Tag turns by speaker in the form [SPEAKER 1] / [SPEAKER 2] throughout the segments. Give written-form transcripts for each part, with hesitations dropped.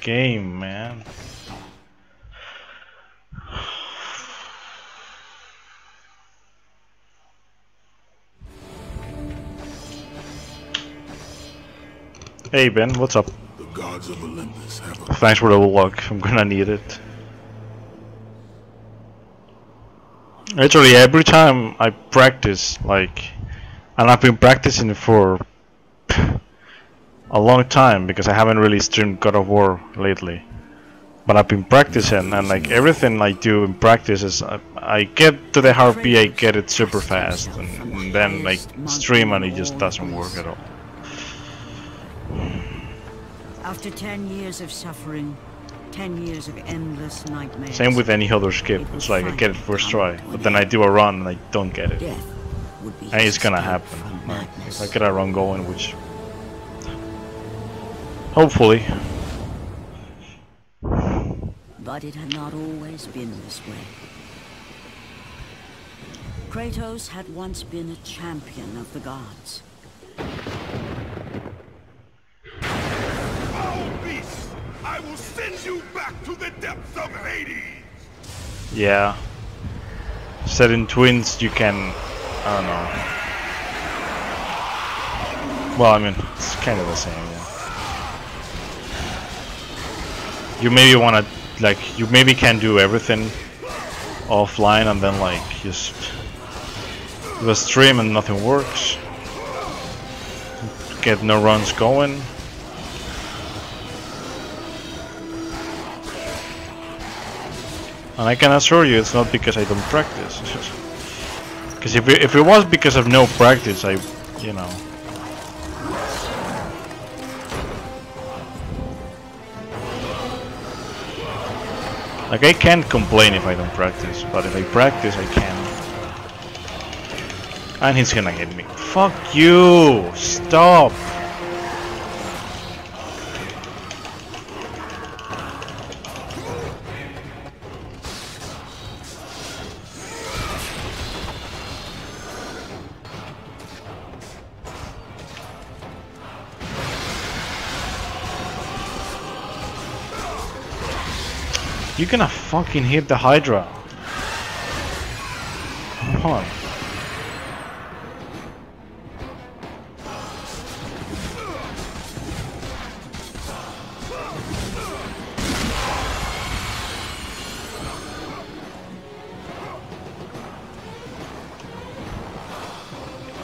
[SPEAKER 1] game, man. Hey Ben, what's up?
[SPEAKER 2] The gods of Olympus have
[SPEAKER 1] Thanks for the luck, I'm gonna need it. Literally every time I practice, like, and I've been practicing for a long time because I haven't really streamed God of War lately. But I've been practicing, and like everything I do in practice is I get to the harpy, I get it super fast, and then like stream and it just doesn't work at all.
[SPEAKER 3] After 10 years of suffering, 10 years of endless nightmares.
[SPEAKER 1] Same with any other skip. It's like I get it first try, but then I do a run and I don't get it. And it's gonna happen. Like, if I get a run going, which hopefully.
[SPEAKER 3] But it had not always been this way. Kratos had once been a champion of the gods.
[SPEAKER 2] I will send you back to the depths of Hades!
[SPEAKER 1] Yeah. Set in twins, you can... I don't know. Well, I mean, it's kind of the same, yeah. You maybe wanna... Like, you maybe can do everything offline and then, like, just... do a stream and nothing works. Get no runs going. And I can assure you it's not because I don't practice. Because if it was because of no practice, you know. Like, I can't complain if I don't practice, but if I practice, I can. And he's gonna hit me. Fuck you! Stop! You're gonna fucking hit the Hydra. Come on.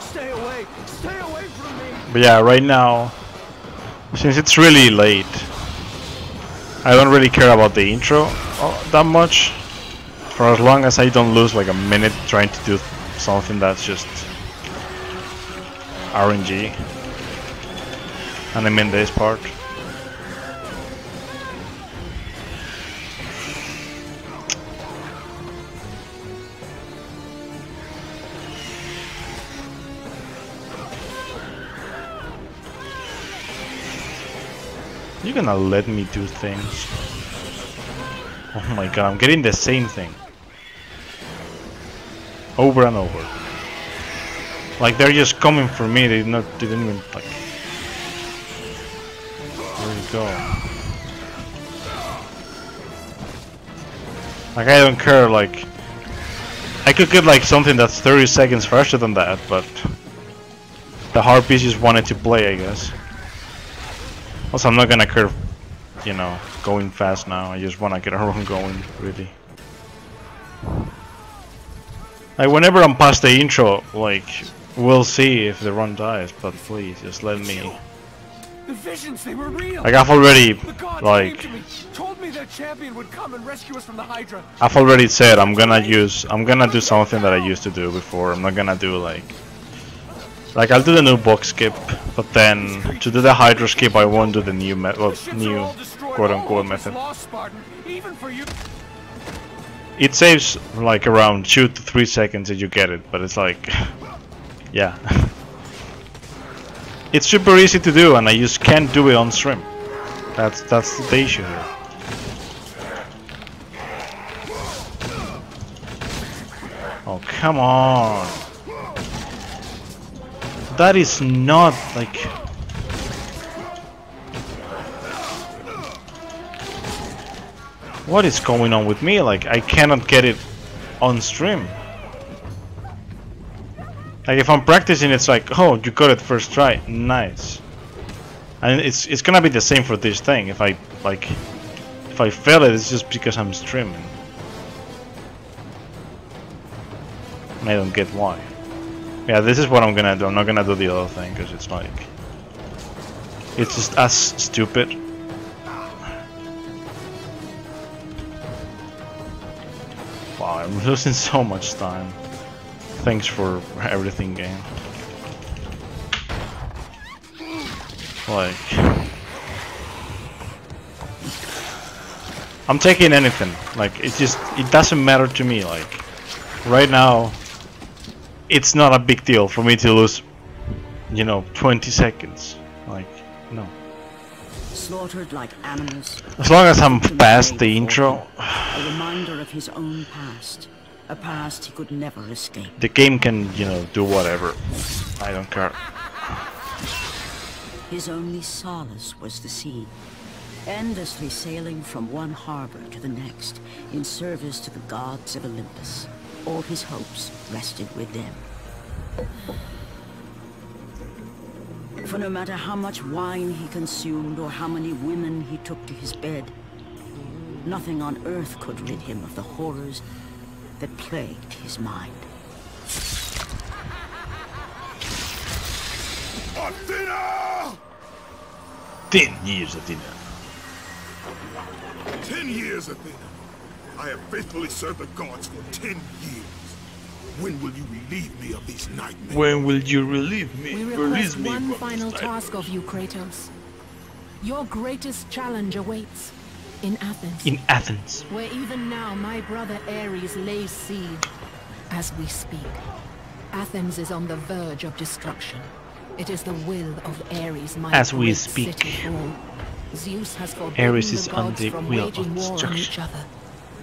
[SPEAKER 4] Stay away from me.
[SPEAKER 1] But yeah, right now, since it's really late, I don't really care about the intro that much, for as long as I don't lose like a minute trying to do something that's just RNG. And I mean this part. You're gonna let me do things. Oh my god, I'm getting the same thing over and over. Like they're just coming for me. They didn't even like. There you go. Like I don't care. Like I could get like something that's 30 seconds faster than that, but the harpies just wanted to play, I guess. Also, I'm not gonna care, you know, going fast now. I just wanna get a run going, really. Like, whenever I'm past the intro, like, we'll see if the run dies, but please, just let me...
[SPEAKER 4] The visions, they were real.
[SPEAKER 1] Like, I've already,
[SPEAKER 4] The gods
[SPEAKER 1] like...
[SPEAKER 4] came to me, told me their champion would come and rescue us from the Hydra.
[SPEAKER 1] I've already said I'm gonna do something that I used to do before. I'm not gonna do, like, I'll do the new box skip, but then to do the Hydra skip, I won't do the new new quote-unquote method. It saves like around 2 to 3 seconds if you get it, but it's like, yeah, it's super easy to do, and I just can't do it on stream. That's the issue here. Oh come on. That is not like... What is going on with me? Like, I cannot get it on stream. Like, if I'm practicing, it's like, oh, you got it first try, nice. And it's gonna be the same for this thing. If I fail it, it's just because I'm streaming. And I don't get why. Yeah, this is what I'm gonna do. I'm not gonna do the other thing because it's like, it's just as stupid. Wow, I'm losing so much time. Thanks for everything, game. Like, I'm taking anything. Like, it doesn't matter to me. Like, right now, it's not a big deal for me to lose, you know, 20 seconds. Like, no.
[SPEAKER 3] Slaughtered like animals.
[SPEAKER 1] As long as I'm past the intro,
[SPEAKER 3] a reminder of his own past. A past he could never escape.
[SPEAKER 1] the game can, you know, do whatever. I don't care.
[SPEAKER 3] His only solace was the sea, endlessly sailing from one harbor to the next in service to the gods of Olympus. All his hopes rested with them. For no matter how much wine he consumed or how many women he took to his bed, nothing on earth could rid him of the horrors that plagued his mind.
[SPEAKER 2] Athena!
[SPEAKER 1] 10 years, Athena.
[SPEAKER 2] 10 years, Athena. I have faithfully served the gods for 10 years. When will you relieve me of these nightmares?
[SPEAKER 1] When will you relieve me?
[SPEAKER 5] We request one final task of you, Kratos. Your greatest challenge awaits in Athens.
[SPEAKER 1] In Athens.
[SPEAKER 5] Where even now my brother Ares lays siege. As we speak, Athens is on the verge of destruction. It is the will of Ares, my
[SPEAKER 1] As we
[SPEAKER 5] great
[SPEAKER 1] speak.
[SPEAKER 5] city fall. Zeus has forbidden
[SPEAKER 1] Ares is
[SPEAKER 5] the
[SPEAKER 1] on
[SPEAKER 5] gods
[SPEAKER 1] the
[SPEAKER 5] from
[SPEAKER 1] wheel of
[SPEAKER 5] waging war on
[SPEAKER 1] destruction.
[SPEAKER 5] each other.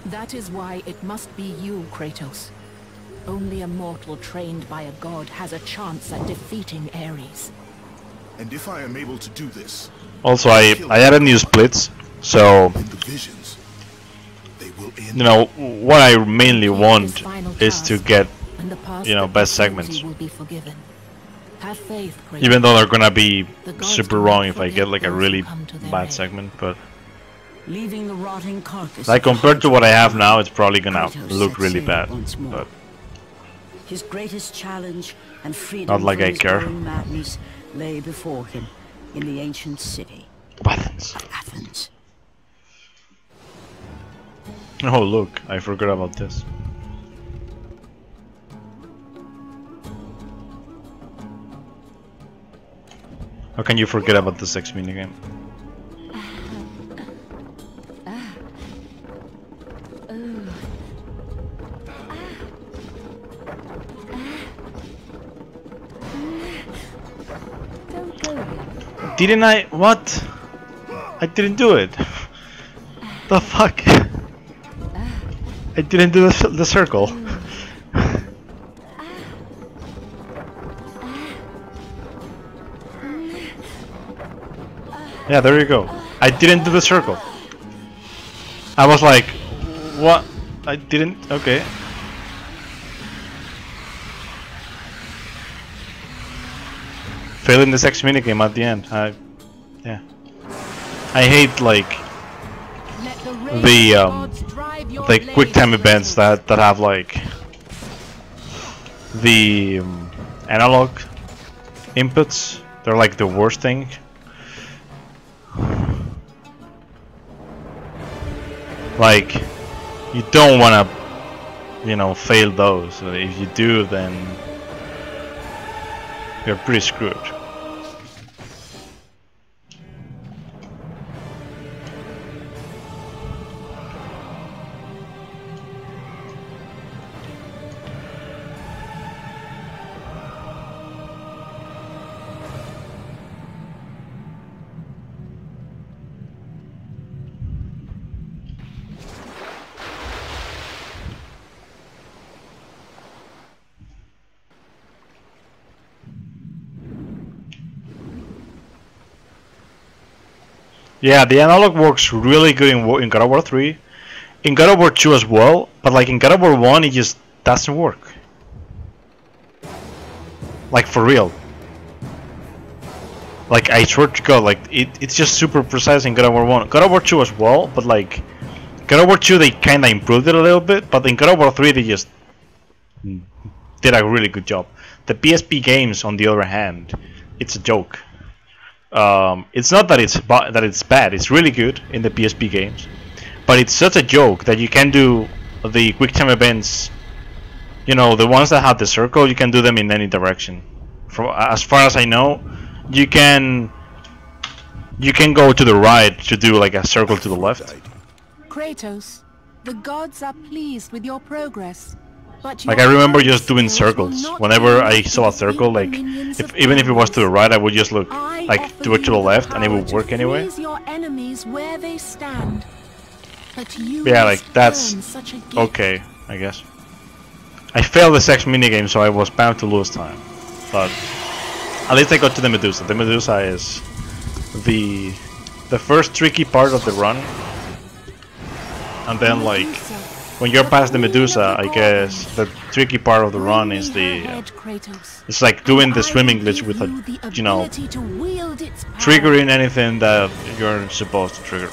[SPEAKER 5] That is why it must be you, Kratos. Only a mortal trained by a god has a chance at defeating Ares.
[SPEAKER 2] And if I am able to do this,
[SPEAKER 1] Also, I added new splits, so
[SPEAKER 2] in the visions, they will end.
[SPEAKER 1] you know what I mainly want is to get,
[SPEAKER 5] And the past
[SPEAKER 1] you know,
[SPEAKER 5] that
[SPEAKER 1] best
[SPEAKER 5] consumes
[SPEAKER 1] segments.
[SPEAKER 5] you will be forgiven. Have faith, Kratos.
[SPEAKER 1] Even though they're gonna be
[SPEAKER 5] The gods
[SPEAKER 1] super
[SPEAKER 5] do
[SPEAKER 1] wrong
[SPEAKER 5] not
[SPEAKER 1] if I
[SPEAKER 5] forget
[SPEAKER 1] get like a
[SPEAKER 5] those who
[SPEAKER 1] really
[SPEAKER 5] come to their
[SPEAKER 1] bad
[SPEAKER 5] aid.
[SPEAKER 1] segment, but
[SPEAKER 3] Leaving the rotting carcass.
[SPEAKER 1] like
[SPEAKER 3] of the
[SPEAKER 1] compared to what I have
[SPEAKER 3] Hydra,
[SPEAKER 1] now, it's probably gonna
[SPEAKER 3] Kratos
[SPEAKER 1] look
[SPEAKER 3] set
[SPEAKER 1] really
[SPEAKER 3] sail
[SPEAKER 1] bad.
[SPEAKER 3] once more.
[SPEAKER 1] But
[SPEAKER 3] His greatest challenge and freedom
[SPEAKER 1] Not like
[SPEAKER 3] from
[SPEAKER 1] I
[SPEAKER 3] his
[SPEAKER 1] care.
[SPEAKER 3] growing madness lay before him in the ancient city,
[SPEAKER 1] Athens.
[SPEAKER 3] Athens.
[SPEAKER 1] Oh look, I forgot about this. How can you forget about the sex minigame? Didn't I? What? I didn't do it. The fuck? I didn't do the circle. Yeah, there you go. I didn't do the circle. I was like, what? I didn't? Okay. Failing the sex minigame at the end. Yeah. I hate like
[SPEAKER 5] Let the
[SPEAKER 1] the quick time events that have like the analog inputs. They're like the worst thing. Like, you don't wanna, you know, fail those. If you do, then you're pretty screwed. Yeah, the analog works really good in God of War 3, in God of War 2 as well, but like in God of War 1 it just doesn't work. Like for real. Like I swear to God, like it's just super precise in God of War 1. God of War 2 as well, but like God of War 2 they kinda improved it a little bit, but in God of War 3 they just did a really good job. The PSP games, on the other hand, it's a joke. It's not that it's bad. It's really good in the PSP games, but it's such a joke that you can do the quick time events. You know, the ones that have the circle, you can do them in any direction. From as far as I know, you can go to the right to do like a circle to the left.
[SPEAKER 5] Kratos, the gods are pleased with your progress. But
[SPEAKER 1] Like I remember just doing circles. Whenever I saw a circle, like even if it was to the right, I would just look like do it to the left, and it would work anyway.
[SPEAKER 5] Your enemies where they stand. But you
[SPEAKER 1] Yeah, like that's okay, I guess. I failed the sex minigame, so I was bound to lose time. But at least I got to the Medusa. The Medusa is the first tricky part of the run, and then like when you're past the Medusa, I guess the tricky part of the run is it's like doing the swimming glitch with a, you know, triggering anything that you're supposed to trigger.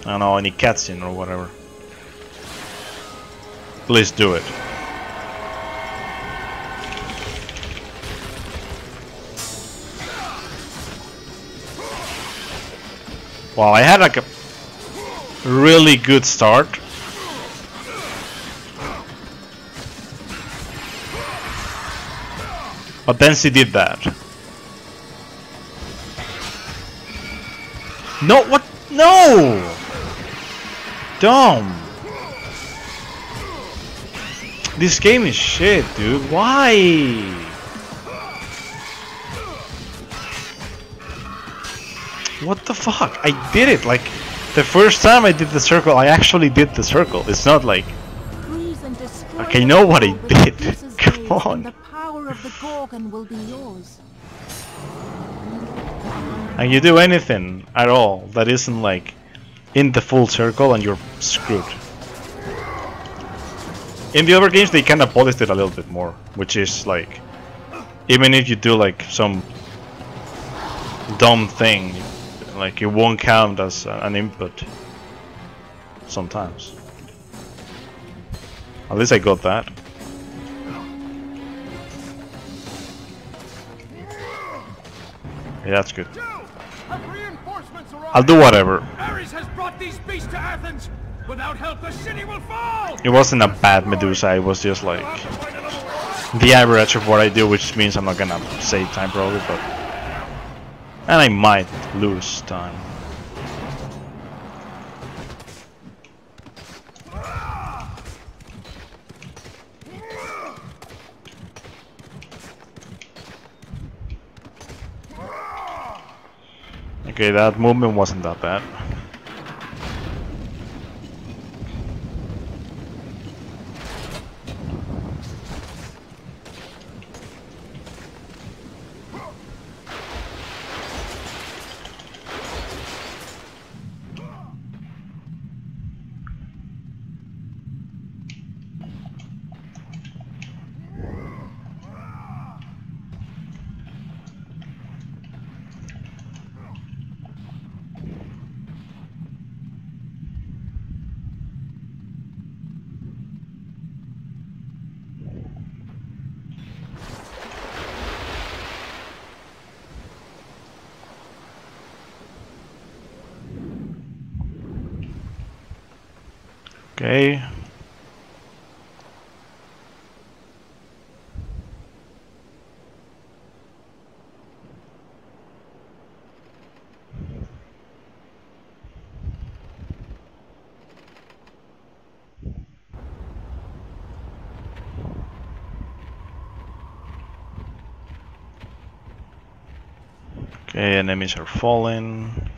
[SPEAKER 1] I don't know, any cutscene or whatever. Please do it. Wow, I had like a really good start. But then she did that. No, what? No! Dumb. This game is shit, dude. Why? What the fuck? I did it. Like, the first time I did the circle, I actually did the circle. It's not like... Okay, I know what I did. Come on.
[SPEAKER 5] The power of the Gorgon will be yours.
[SPEAKER 1] And you do anything at all that isn't like in the full circle and you're screwed. In the other games they kinda polished it a little bit more, which is like, even if you do like some dumb thing, like it won't count as an input sometimes. At least I got that. Yeah, that's good. I'll do whatever.
[SPEAKER 4] Ares has brought these beasts to Athens. Without help, the city will fall.
[SPEAKER 1] It wasn't a bad Medusa, it was just like the average of what I do, which means I'm not gonna save time probably, but... And I might lose time. Okay, that movement wasn't that bad. Okay. Okay, enemies are falling.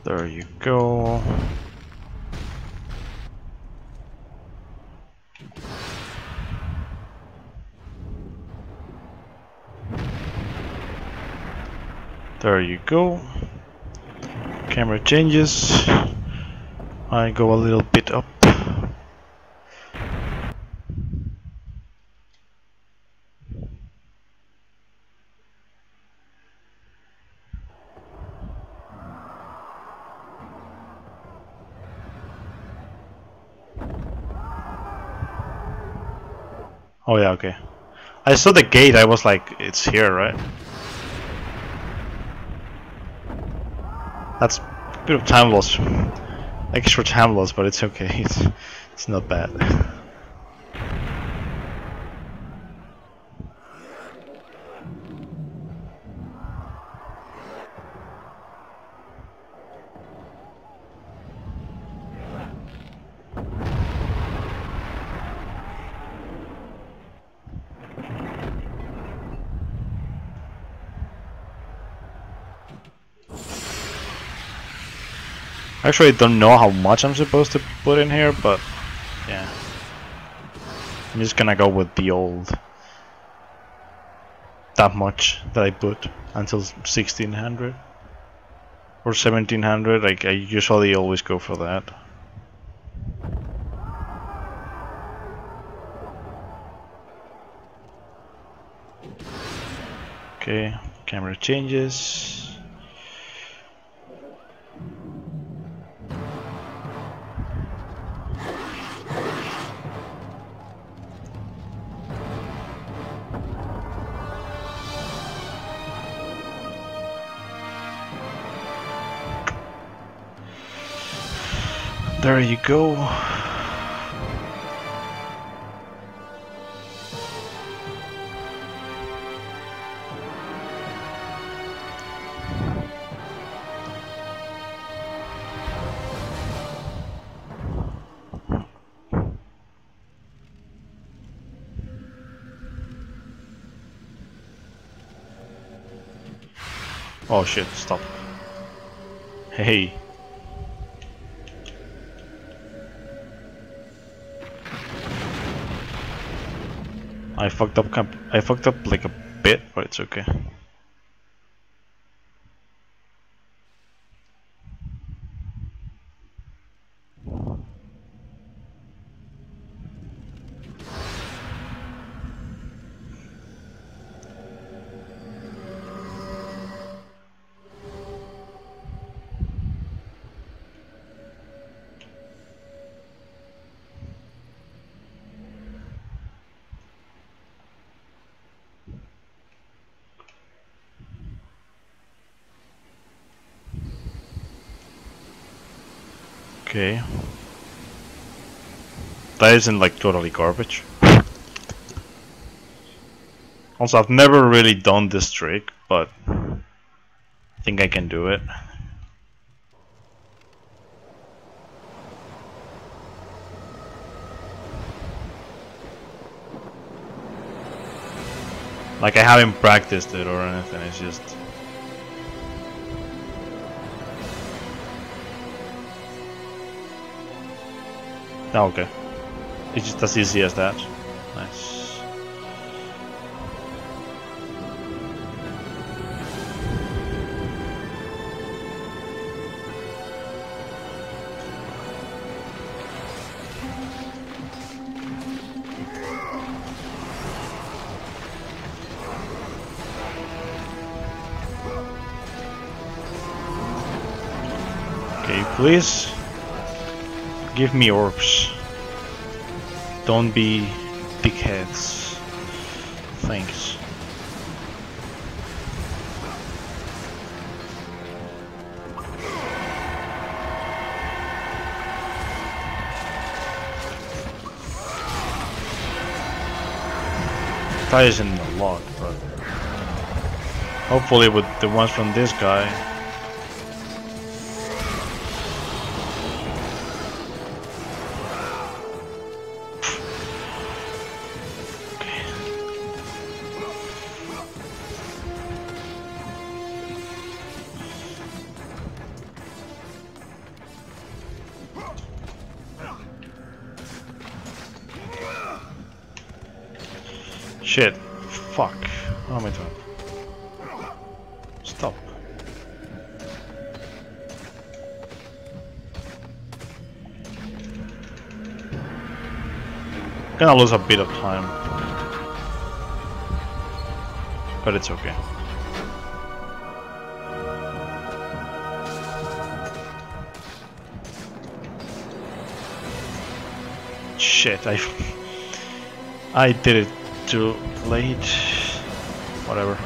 [SPEAKER 1] There you go. There you go. Camera changes. I go a little bit up. Oh yeah, okay. I saw the gate, I was like, it's here, right? That's a bit of time loss. Extra time loss, but it's okay. It's not bad. Actually, I don't know how much I'm supposed to put in here, but yeah. I'm just gonna go with the old. That much that I put until 1600 or 1700. Like I usually always go for that. Okay, camera changes. There you go. Oh shit, stop. Hey. I fucked up like a bit, but it's okay. Okay. That isn't like totally garbage. Also, I've never really done this trick, but I think I can do it. Like I haven't practiced it or anything, it's just... Oh, okay. It's just as easy as that. Nice. Okay, please. Give me orbs. Don't be big heads. Thanks. That isn't a lot, but hopefully with the ones from this guy. Shit. Fuck. What am I doing? Stop. Gonna lose a bit of time, but it's okay. Shit, I did it too late. Whatever.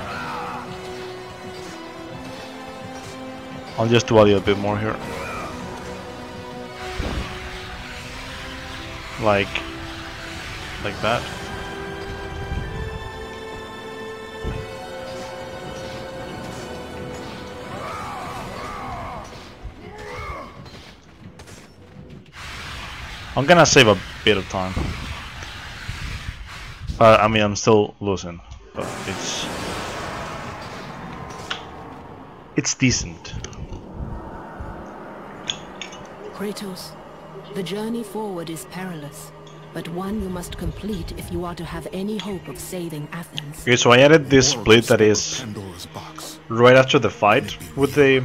[SPEAKER 1] I'll just do a little bit more here. Like that. I'm gonna save a bit of time. I mean, I'm still losing, but it's decent.
[SPEAKER 5] Kratos, the journey forward is perilous, but one you must complete if you are to have any hope of saving Athens.
[SPEAKER 1] Okay, so I added this split that is right after the fight with the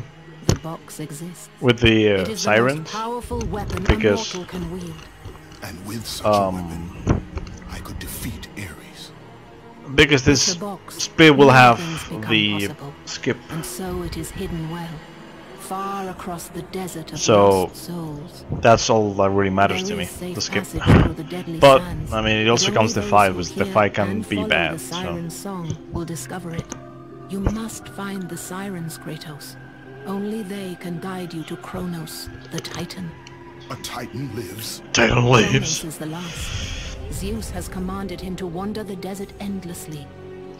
[SPEAKER 5] box exists.
[SPEAKER 1] With the
[SPEAKER 5] it is
[SPEAKER 1] sirens,
[SPEAKER 5] the most powerful weapon
[SPEAKER 1] because
[SPEAKER 5] a mortal can wield.
[SPEAKER 2] And with such a weapon, I could defeat Ares.
[SPEAKER 1] Because this split will have the skip.
[SPEAKER 5] And so it is hidden well, far across the desert of
[SPEAKER 1] so
[SPEAKER 5] lost souls.
[SPEAKER 1] That's all that really matters to me, the skip. But I mean, it also comes the fight, which the fight can be bad.
[SPEAKER 5] The siren song will discover it. You must find the sirens, Kratos. Only they can guide you to Kronos, the Titan.
[SPEAKER 2] A Titan lives?
[SPEAKER 1] Titan lives.
[SPEAKER 5] Kronos is the last. Zeus has commanded him to wander the desert endlessly.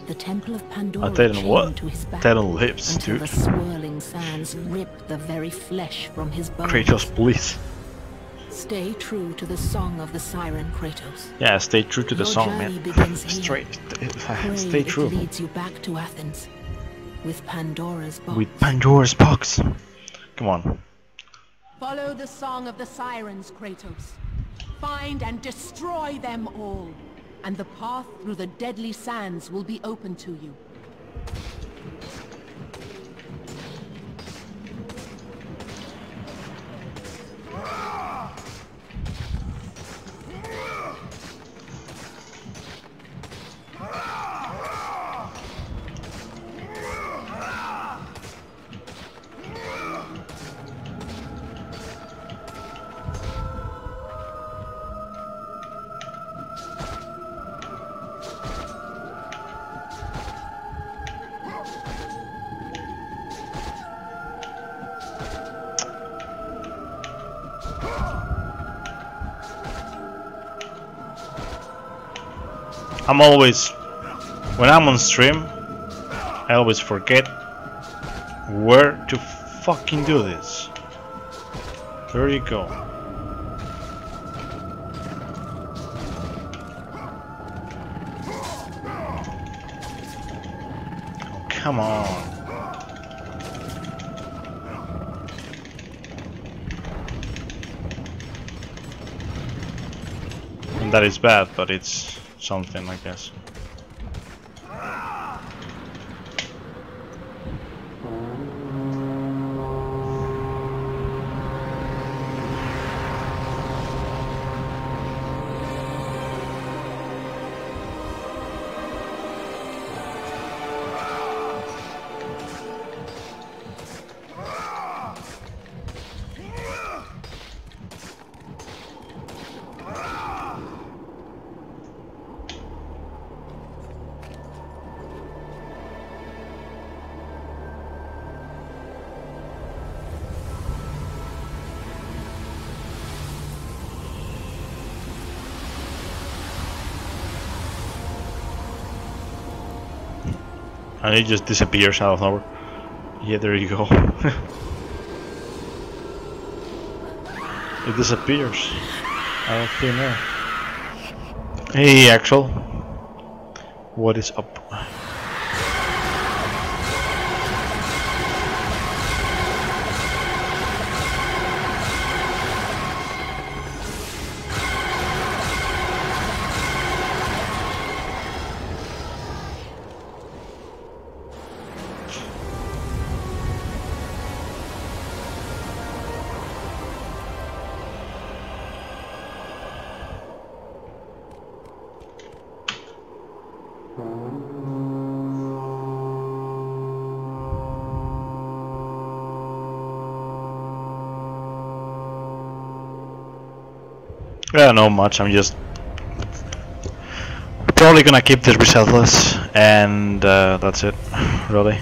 [SPEAKER 5] The temple of Pandora chained to his back
[SPEAKER 1] Titan lives,
[SPEAKER 5] until
[SPEAKER 1] dude.
[SPEAKER 5] the swirling sands rip the very flesh from his bones.
[SPEAKER 1] Kratos, please.
[SPEAKER 5] Stay true to the song of the siren, Kratos.
[SPEAKER 1] Yeah, stay true to the
[SPEAKER 5] Your
[SPEAKER 1] song,
[SPEAKER 5] journey
[SPEAKER 1] man.
[SPEAKER 5] begins here.
[SPEAKER 1] Stay true.
[SPEAKER 5] It leads you back to Athens with Pandora's box.
[SPEAKER 1] With Pandora's box. Come on.
[SPEAKER 5] Follow the song of the sirens, Kratos. Find and destroy them all, and the path through the deadly sands will be open to you.
[SPEAKER 1] I'm always, when I'm on stream, I always forget where to fucking do this. There you go. Oh, come on. And that is bad, but it's something, I guess. And it just disappears out of nowhere. Yeah, there you go. It disappears out of thin air. Hey, Axel. What is up? Yeah, not much. I'm just probably gonna keep this resetless, and that's it, really.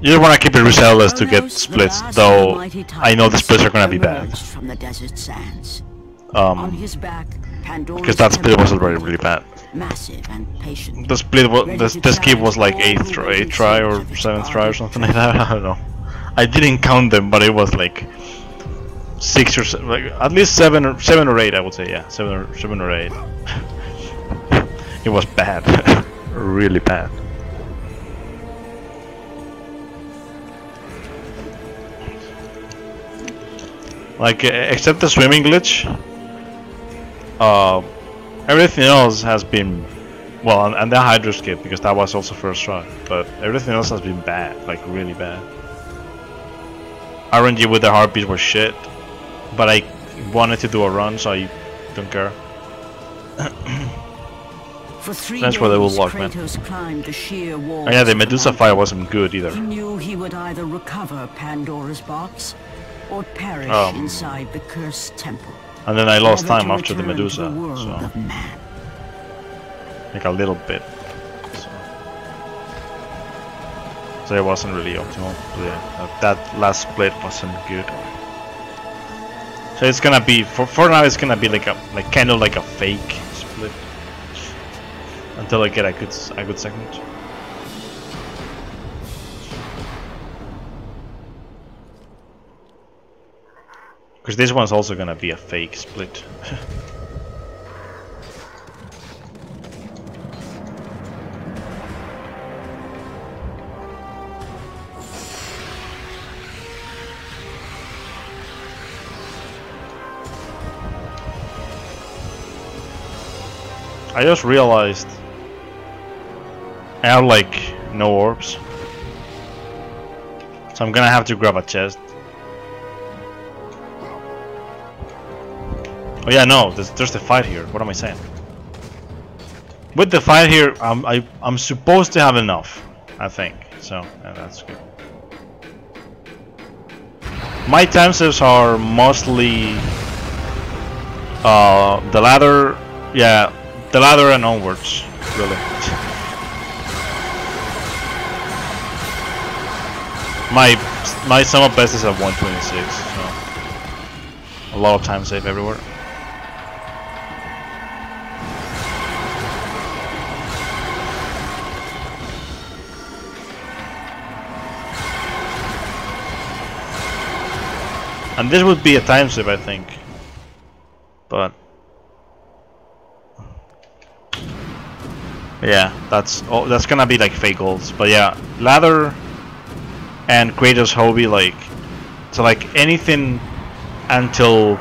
[SPEAKER 1] You just wanna keep it resetless to get splits, though I know the splits are gonna be bad.
[SPEAKER 3] From the desert sands. On his back,
[SPEAKER 1] Because that split was already really bad.
[SPEAKER 3] Massive and patient.
[SPEAKER 1] The split was the skip was like 8th try or 7th try or something like that. I don't know. I didn't count them, but it was like 6 or like at least 7 or 8. I would say, yeah, 7 or 8. It was bad, really bad. Like except the swimming glitch, everything else has been well, and the hydro skip because that was also first try. But everything else has been bad, like really bad. RNG with the harpies was shit, but I wanted to do a run, so I don't care.
[SPEAKER 3] For 3
[SPEAKER 1] That's where they will lock, man.
[SPEAKER 3] climbed the sheer walls
[SPEAKER 1] Oh yeah, the
[SPEAKER 3] of
[SPEAKER 1] Medusa
[SPEAKER 3] mountain.
[SPEAKER 1] fire wasn't good either.
[SPEAKER 3] He knew he would either recover Pandora's box or perish inside the cursed temple.
[SPEAKER 1] And then I lost
[SPEAKER 3] never
[SPEAKER 1] time
[SPEAKER 3] to
[SPEAKER 1] after the
[SPEAKER 3] return to
[SPEAKER 1] Medusa,
[SPEAKER 3] the world
[SPEAKER 1] so
[SPEAKER 3] of man.
[SPEAKER 1] like a little bit. So it wasn't really optimal. But yeah, that last split wasn't good. So it's gonna be for now. It's gonna be like kind of like a fake split until I get a good segment. Because this one's also gonna be a fake split. I just realized I have like no orbs, so I'm gonna have to grab a chest. Oh yeah, no, there's the fight here. What am I saying? With the fight here, I'm supposed to have enough, I think. So yeah, that's good. My time saves are mostly the ladder, yeah, the ladder and onwards, really. My sum of best is at 126, so a lot of time save everywhere. And this would be a time save, I think, but yeah, that's gonna be like fake goals. But yeah, ladder and Kratos Hobby, like, so like anything until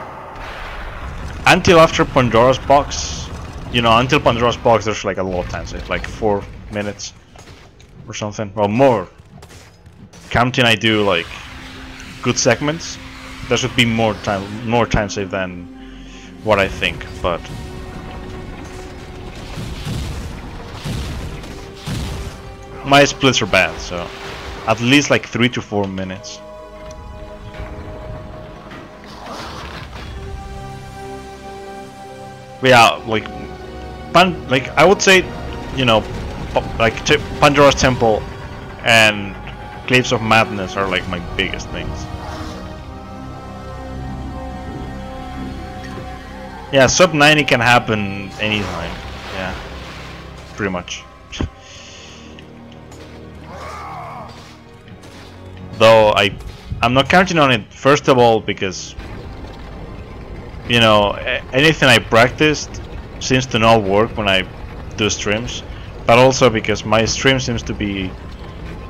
[SPEAKER 1] after Pandora's box, you know, until Pandora's box, there's like a lot of time save, like 4 minutes or something, well more. Counting I do like good segments. There should be more time save than what I think, but my splits are bad, so at least like 3 to 4 minutes. But yeah, like I would say, you know, like Pandora's Temple and Caves of Madness are like my biggest things. Yeah, sub 90 can happen anytime. Yeah, pretty much. Though I'm not counting on it. First of all, because you know anything I practiced seems to not work when I do streams, but also because my stream seems to be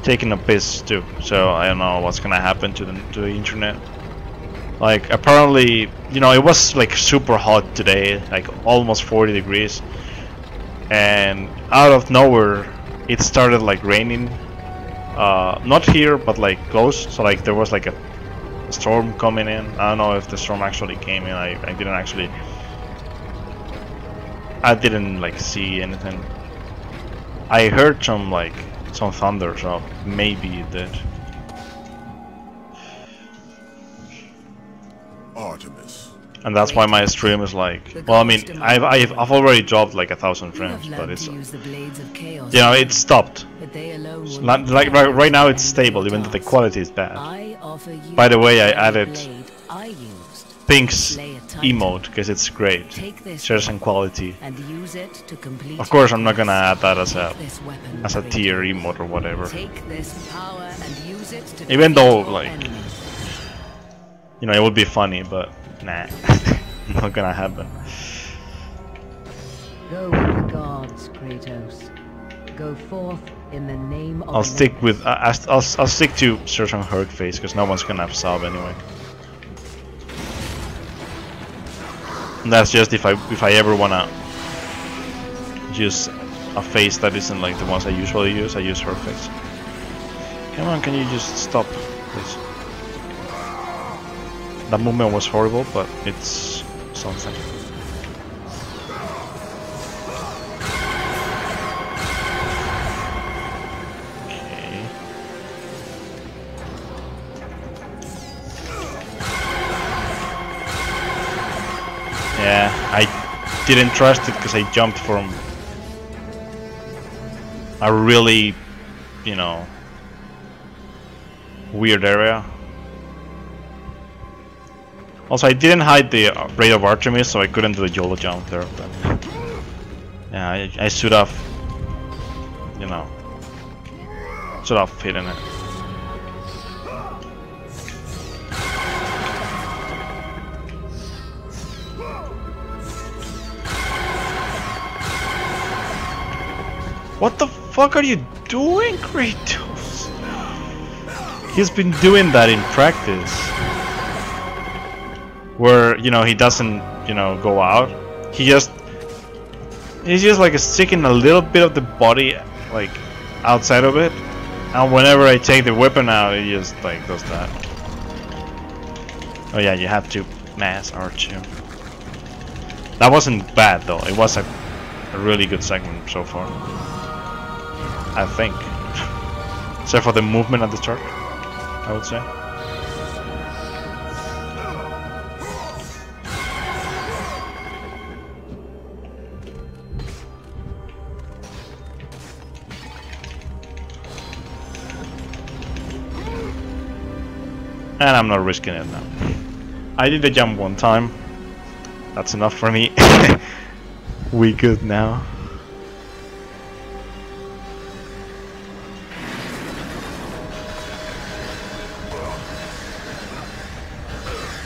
[SPEAKER 1] taking a piss too. So I don't know what's gonna happen to the internet. Like apparently, you know, it was like super hot today, like almost 40 degrees, and out of nowhere it started like raining. Not here, but like close. So like there was like a storm coming in. I don't know if the storm actually came in. I didn't actually I didn't like see anything. I heard some thunder, so maybe it did.
[SPEAKER 2] Artemis.
[SPEAKER 1] And that's why my stream is like, well, I mean, I've already dropped like 1,000 frames, but it's, you know, it stopped. Like right now it's stable, even though the quality is bad. By the way, I added Pink's emote because it's great. Shares and quality. Of course, I'm not gonna add that as a tier emote or whatever. Even though, like, you know, it would be funny, but nah, not gonna happen.
[SPEAKER 6] Go with the gods, Kratos. Go forth in the name of.
[SPEAKER 1] I'll stick with I'll stick to Search on Herc phase because no one's gonna have sub anyway. And that's just if I ever wanna use a phase that isn't like the ones I usually use. I use Herc phase. Come on, can you just stop, please? That movement was horrible, but it's something. Okay. Yeah, I didn't trust it because I jumped from a really, you know, weird area. Also, I didn't hide the Blade of Artemis, so I couldn't do the YOLO jump there. But yeah, I should have, you know, should have hidden it. What the fuck are you doing, Kratos? He's been doing that in practice. Where, you know, he doesn't, you know, go out. He's just like sticking a little bit of the body like outside of it. And whenever I take the weapon out, he just like does that. Oh yeah, you have to mass arch him. That wasn't bad though. It was a really good segment so far, I think. Except for the movement at the start, I would say. And I'm not risking it now. I did the jump one time. That's enough for me. We good now.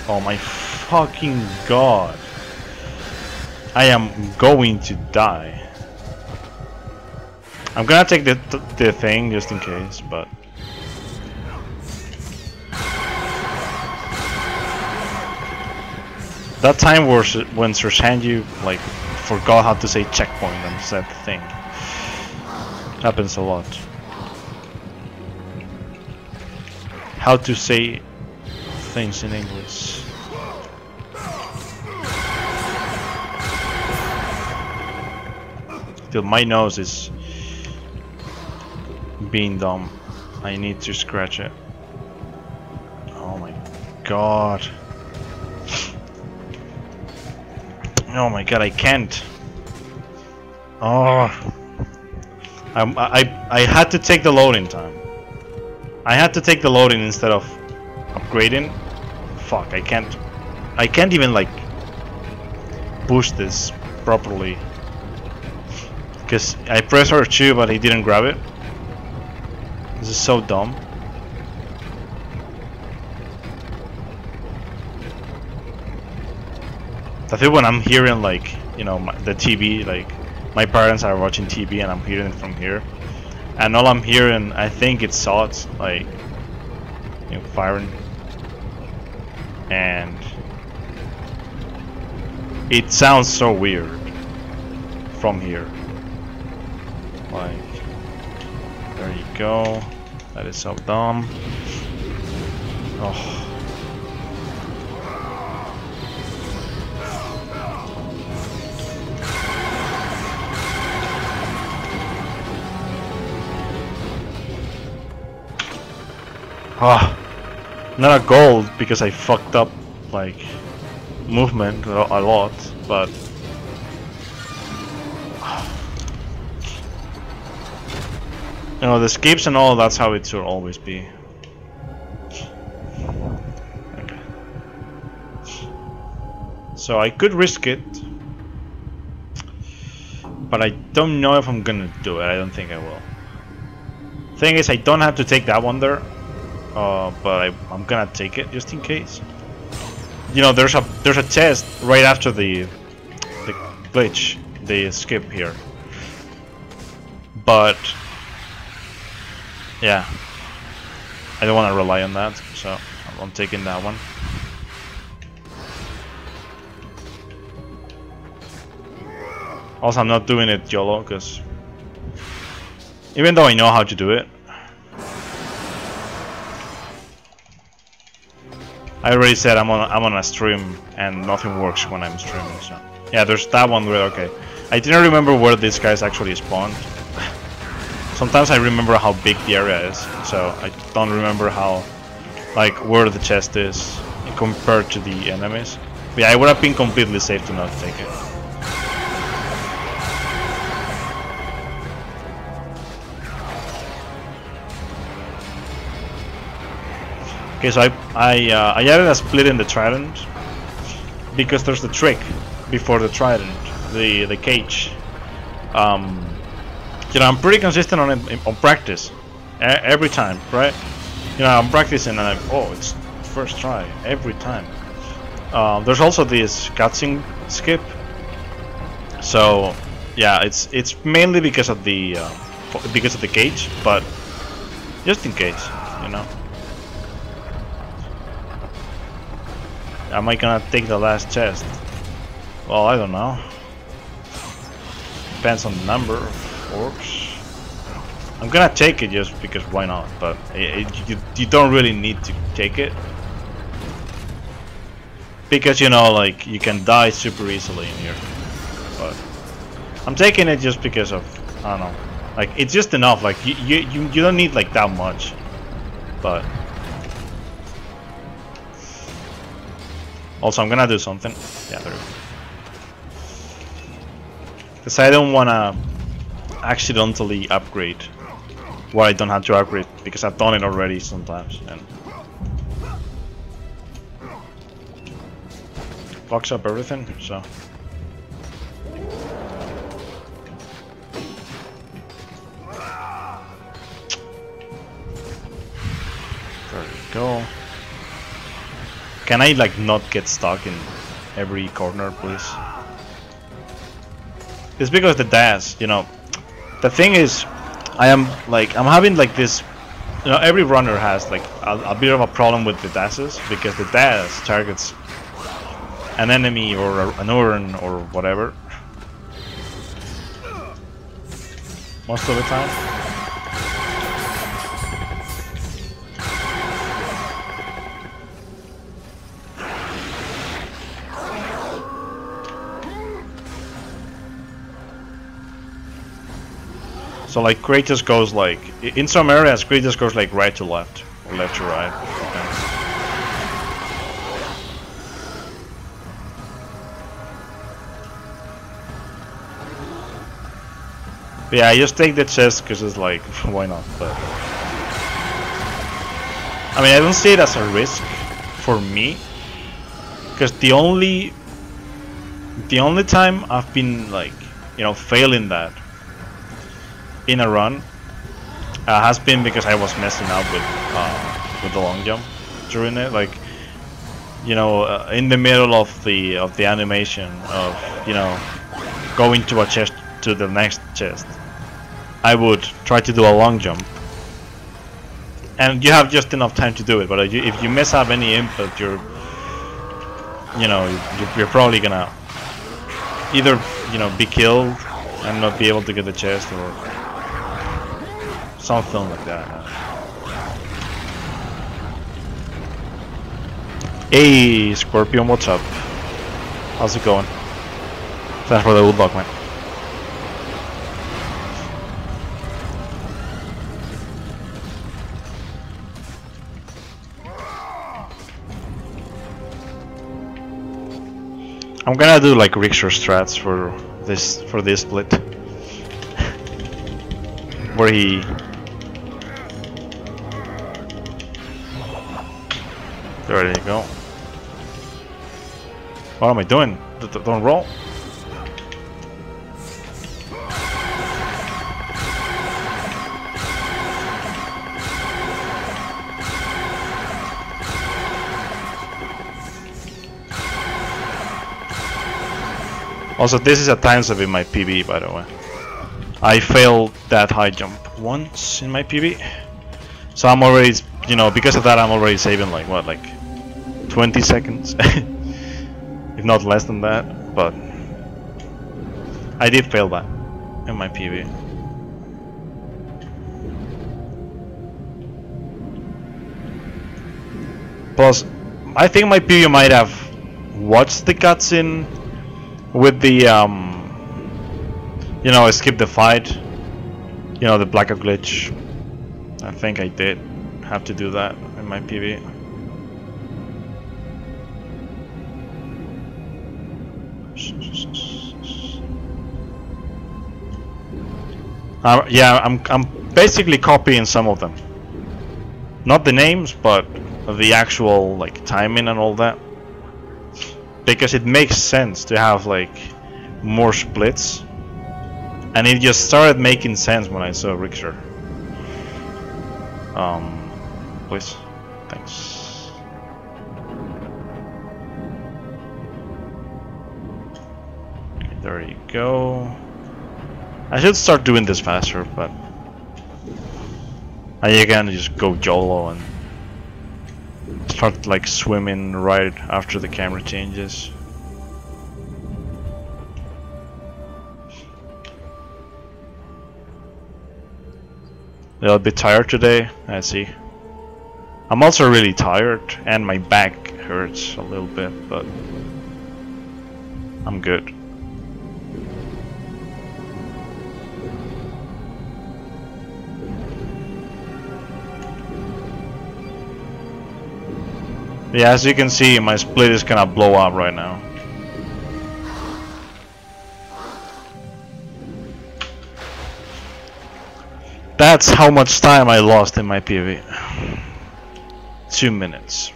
[SPEAKER 1] Oh my fucking god. I am going to die. I'm gonna take the thing just in case, but that time when Sersanju like forgot how to say checkpoint and said the thing. Happens a lot. How to say things in English. Still, my nose is being dumb. I need to scratch it. Oh my god. Oh my god, I can't. Oh, I had to take the loading time. I had to take the loading instead of upgrading. Fuck, I can't even like push this properly because I pressed R2 but he didn't grab it. This is so dumb. I think when I'm hearing like, you know, the TV, like my parents are watching TV and I'm hearing it from here, and all I'm hearing, I think it's shots like, you know, firing, and it sounds so weird from here. Like, there you go. That is so dumb. Oh. Ah, not a gold because I fucked up like movement a lot, but you know, the escapes and all, that's how it should always be. Okay. So I could risk it, but I don't know if I'm gonna do it. I don't think I will. Thing is, I don't have to take that one there, but I'm gonna take it just in case. You know, there's a chest right after the glitch, the skip here. But yeah, I don't want to rely on that, so I'm taking that one. Also, I'm not doing it YOLO, because even though I know how to do it, I already said I'm on a stream and nothing works when I'm streaming. So yeah, there's that one where okay, I didn't remember where these guys actually spawned. Sometimes I remember how big the area is, so I don't remember how, like, where the chest is compared to the enemies. But yeah, it would have been completely safe to not take it. Okay, so I added a split in the trident because there's the trick before the trident, the cage. You know, I'm pretty consistent on it on practice every time, right? You know, I'm practicing and I'm, oh, it's first try every time. There's also this cutscene skip, so yeah, it's mainly because of the cage, but just in case, you know. Am I gonna take the last chest? Well, I don't know. Depends on the number of orbs. I'm gonna take it just because why not, but you don't really need to take it. Because, you know, like, you can die super easily in here. But I'm taking it just because of, I don't know. Like, it's just enough, like, you don't need, like, that much. But also, I'm gonna do something. Yeah, there we go. Because I don't wanna accidentally upgrade what I don't have to upgrade, because I've done it already sometimes. And fucks up everything, so. There we go. Can I, like, not get stuck in every corner, please? It's because the dash, you know. The thing is, I'm having like this, you know, every runner has like a bit of a problem with the dashes, because the dash targets an enemy or an urn or whatever most of the time. So like Kratos goes like, in some areas Kratos goes like right to left, or left to right. But yeah, I just take the chest because it's like, why not? But I mean, I don't see it as a risk for me, because the only time I've been like, you know, failing that in a run has been because I was messing up with the long jump during it, like, you know, in the middle of the animation of, you know, going to a chest to the next chest, I would try to do a long jump, and you have just enough time to do it. But if you mess up any input, you're probably gonna either, you know, be killed and not be able to get the chest, or something like that. Hey Scorpion, what's up? How's it going? Thanks for the wood block, man. I'm gonna do like Richter strats for this split. Where he... There you go. What am I doing? Don't roll. Also, this is a time save in my PB, by the way. I failed that high jump once in my PB. So I'm already, you know, because of that I'm already saving like, what, like 20 seconds? If not less than that, but I did fail that in my PB. Plus, I think my PB might have watched the cutscene with the you know, skip the fight, you know, the blackout glitch. I think I did have to do that in my PB. Yeah, I'm basically copying some of them, not the names, but the actual like timing and all that. Because it makes sense to have like more splits, and it just started making sense when I saw Richter. Please, thanks. Okay, there you go. I should start doing this faster, but I can just go YOLO and start like swimming right after the camera changes. A little bit tired today, I see. I'm also really tired and my back hurts a little bit, but I'm good. Yeah, as you can see, my split is gonna blow up right now. That's how much time I lost in my PV. 2 minutes.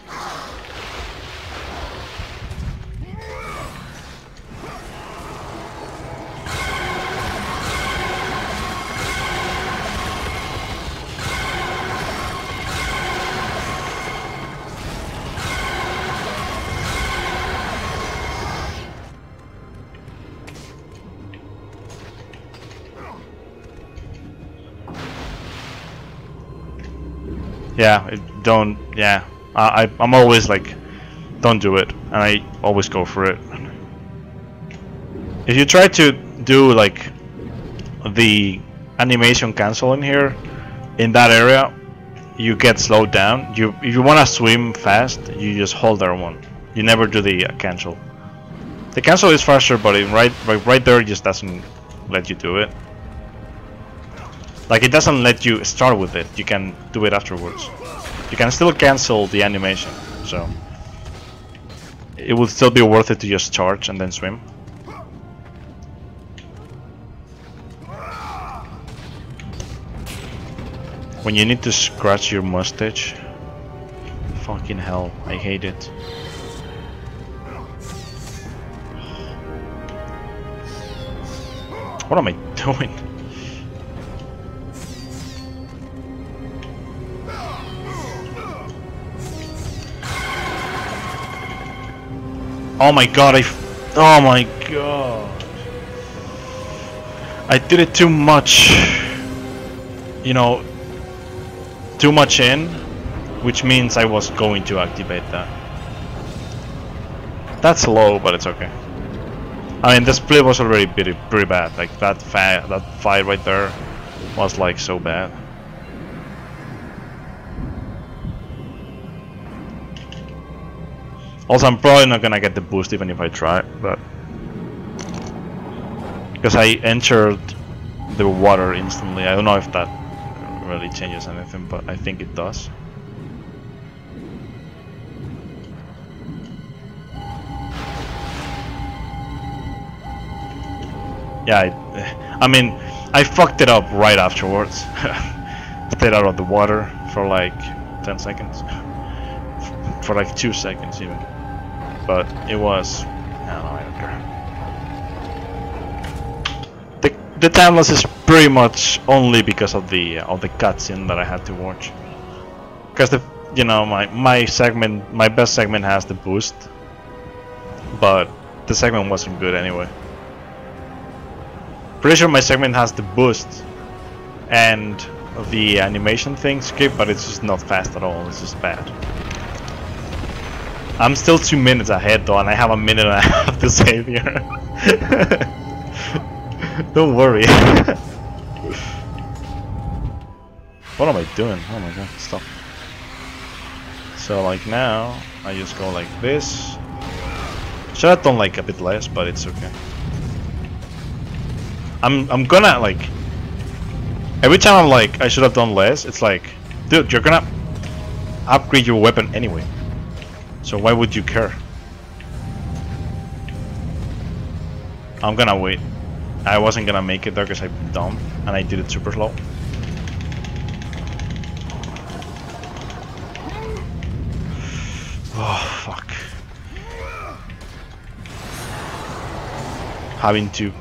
[SPEAKER 1] Yeah, I'm always like, don't do it, and I always go for it. If you try to do like the animation cancel in here, in that area, you get slowed down. If you want to swim fast, you just hold R1. You never do the cancel. The cancel is faster, but right there it just doesn't let you do it. Like, it doesn't let you start with it, you can do it afterwards. You can still cancel the animation, so it would still be worth it to just charge and then swim. When you need to scratch your mustache, fucking hell, I hate it. What am I doing? Oh my god, oh my god. I did it too much. You know, too much in, which means I was going to activate that. That's low, but it's okay. I mean, the split was already pretty bad. Like that fight right there was like so bad. Also, I'm probably not gonna get the boost even if I try, but because I entered the water instantly. I don't know if that really changes anything, but I think it does. Yeah, I mean, I fucked it up right afterwards. Stayed out of the water for like 10 seconds. For like 2 seconds even. But it was... I don't care. The time loss is pretty much only because of the cutscene that I had to watch. Because my best segment has the boost, but the segment wasn't good anyway. Pretty sure my segment has the boost and the animation thing skip, but it's just not fast at all. It's just bad. I'm still 2 minutes ahead though, and I have a minute and a half to save here. Don't worry. What am I doing? Oh my god, stop. So like now, I just go like this. Should have done like a bit less, but it's okay. I'm gonna like... Every time I'm like, I should have done less, it's like, dude, you're gonna upgrade your weapon anyway. So why would you care? I'm gonna wait. I wasn't gonna make it there because I'm dumb and I did it super slow. Oh fuck. Having to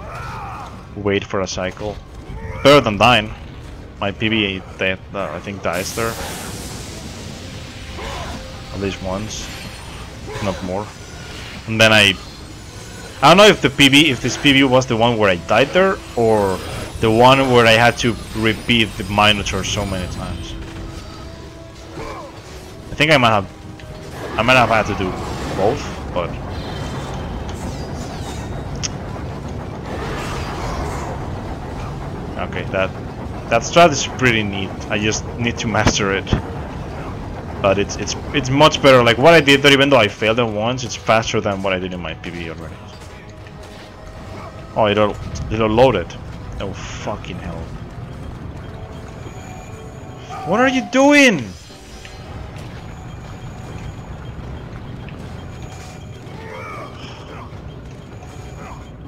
[SPEAKER 1] wait for a cycle. Better than dying. My PB that I think dies there. At least once. If not more. And then I don't know if this PB was the one where I died there or the one where I had to repeat the Minotaur so many times. I think I might have had to do both, but okay, that strat is pretty neat. I just need to master it. But it's much better. Like what I did there, even though I failed it once, it's faster than what I did in my PB already. Oh, it'll load it. Oh fucking hell! What are you doing?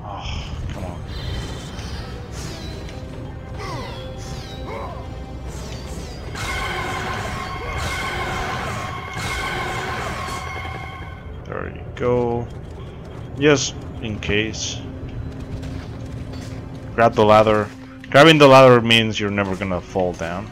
[SPEAKER 1] Oh, come on. There you go. Just in case. Grab the ladder. Grabbing the ladder means you're never gonna fall down.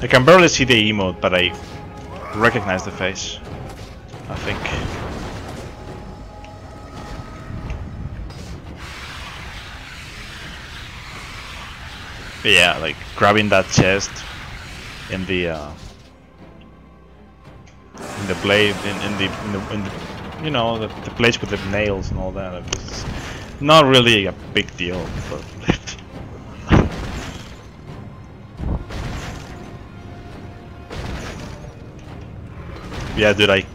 [SPEAKER 1] I can barely see the emote, but I recognize the face, I think. But yeah, like grabbing that chest in the blade, in the you know, the place with the nails and all that. It's not really a big deal, but yeah, dude,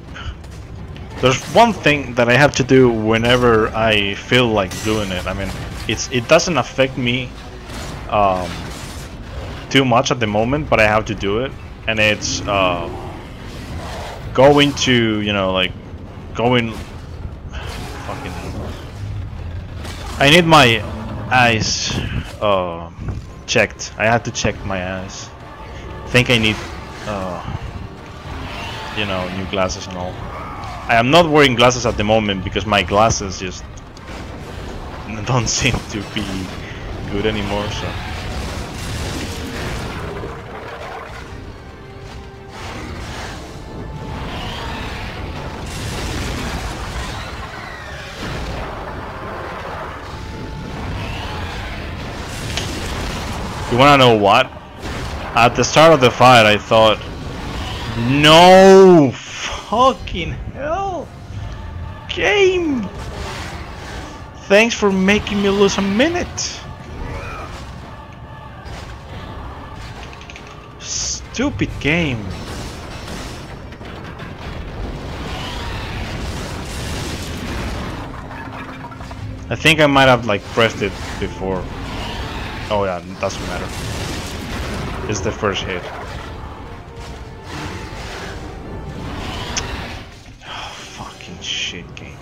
[SPEAKER 1] there's one thing that I have to do whenever I feel like doing it. I mean, it doesn't affect me too much at the moment, but I have to do it, and it's going to, you know, like going fucking. I need my eyes checked. I had to check my eyes. I think I need you know, new glasses and all. I am not wearing glasses at the moment because my glasses just don't seem to be good anymore, so. You wanna know what? At the start of the fight I thought, no fucking hell, game! Thanks for making me lose a minute. Stupid game. I think I might have like pressed it before. Oh yeah, it doesn't matter. It's the first hit. Oh, fucking shit game.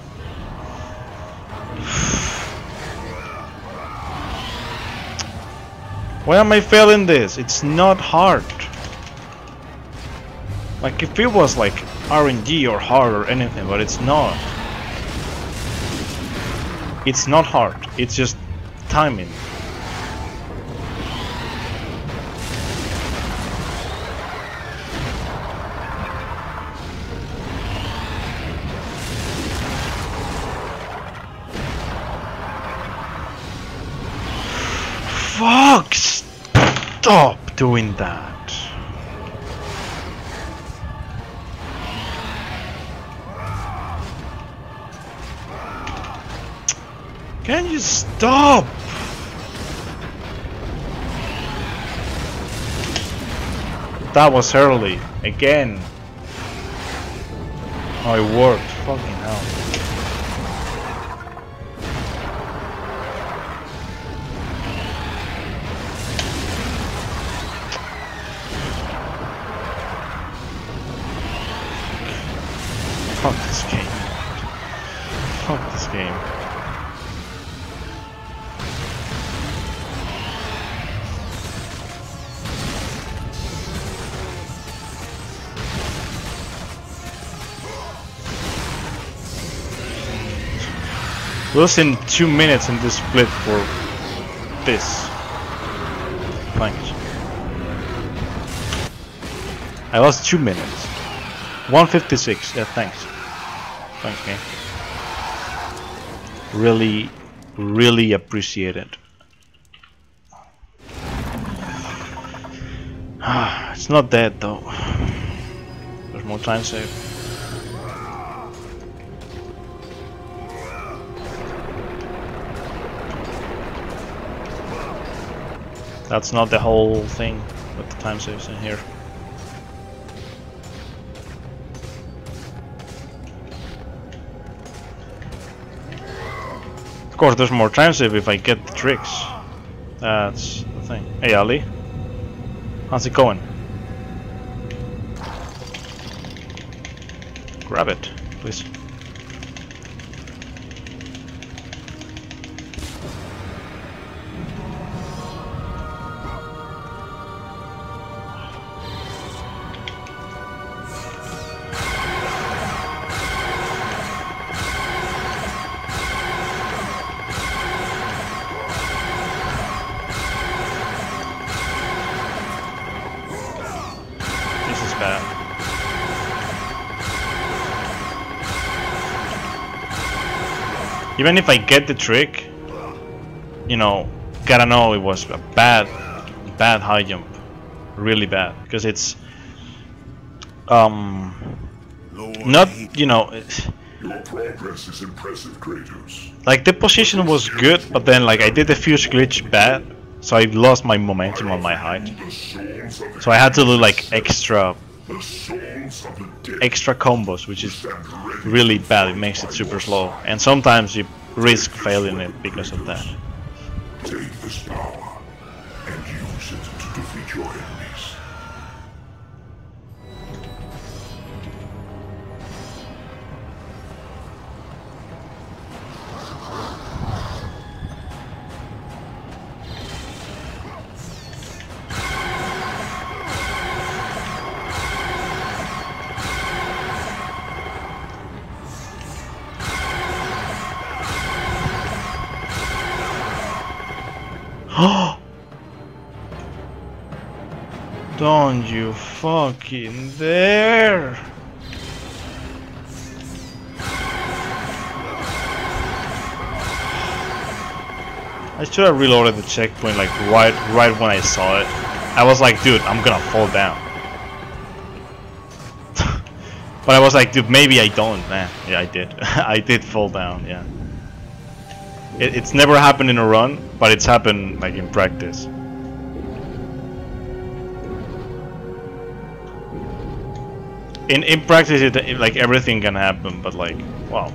[SPEAKER 1] Why am I failing this? It's not hard. Like if it was like RNG or hard or anything, but it's not. It's not hard. It's just timing. Fuck! Stop doing that. Can you stop? That was early. Again. Oh, it worked. Fucking hell. Fuck this game. Fuck this game. Losing 2 minutes in this split for this. Thanks. I lost 2 minutes. 156. Yeah, thanks. Thanks, game. Really, really appreciate it. It's not dead though. There's more time save. That's not the whole thing, but the time saves in here. Of course, there's more time save if I get the tricks. That's the thing. Hey, Ali. How's it going? Grab it, please. Even if I get the trick, you know, gotta know it was a bad high jump, really bad, because it's not, you know,
[SPEAKER 2] Your progress is impressive, Kratos.
[SPEAKER 1] like the position was good, but then like I did the fuse glitch bad, so I lost my momentum on my height, so I had to do like extra combos, which is really bad. It makes it super slow, and sometimes you risk failing it because of that.
[SPEAKER 2] Take this power and use it to defeat your enemies.
[SPEAKER 1] Don't you fucking dare! I should have reloaded the checkpoint like right when I saw it. I was like, dude, I'm gonna fall down. But I was like, dude, maybe I don't. Nah, yeah, I did. I did fall down. Yeah. It's never happened in a run, but it's happened like in practice. In practice, like everything can happen, but like, wow.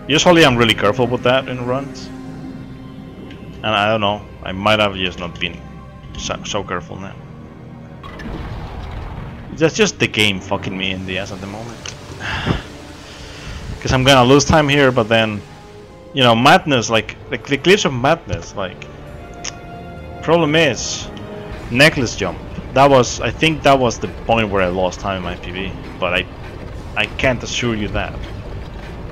[SPEAKER 1] Usually I'm really careful with that in runs. And I don't know, I might have just not been so careful now. That's just the game fucking me in the ass at the moment. Because I'm gonna lose time here, but then, you know, madness, like the cliffs of madness, like. Problem is, necklace jump. That was, I think that was the point where I lost time in my PB, but I can't assure you that.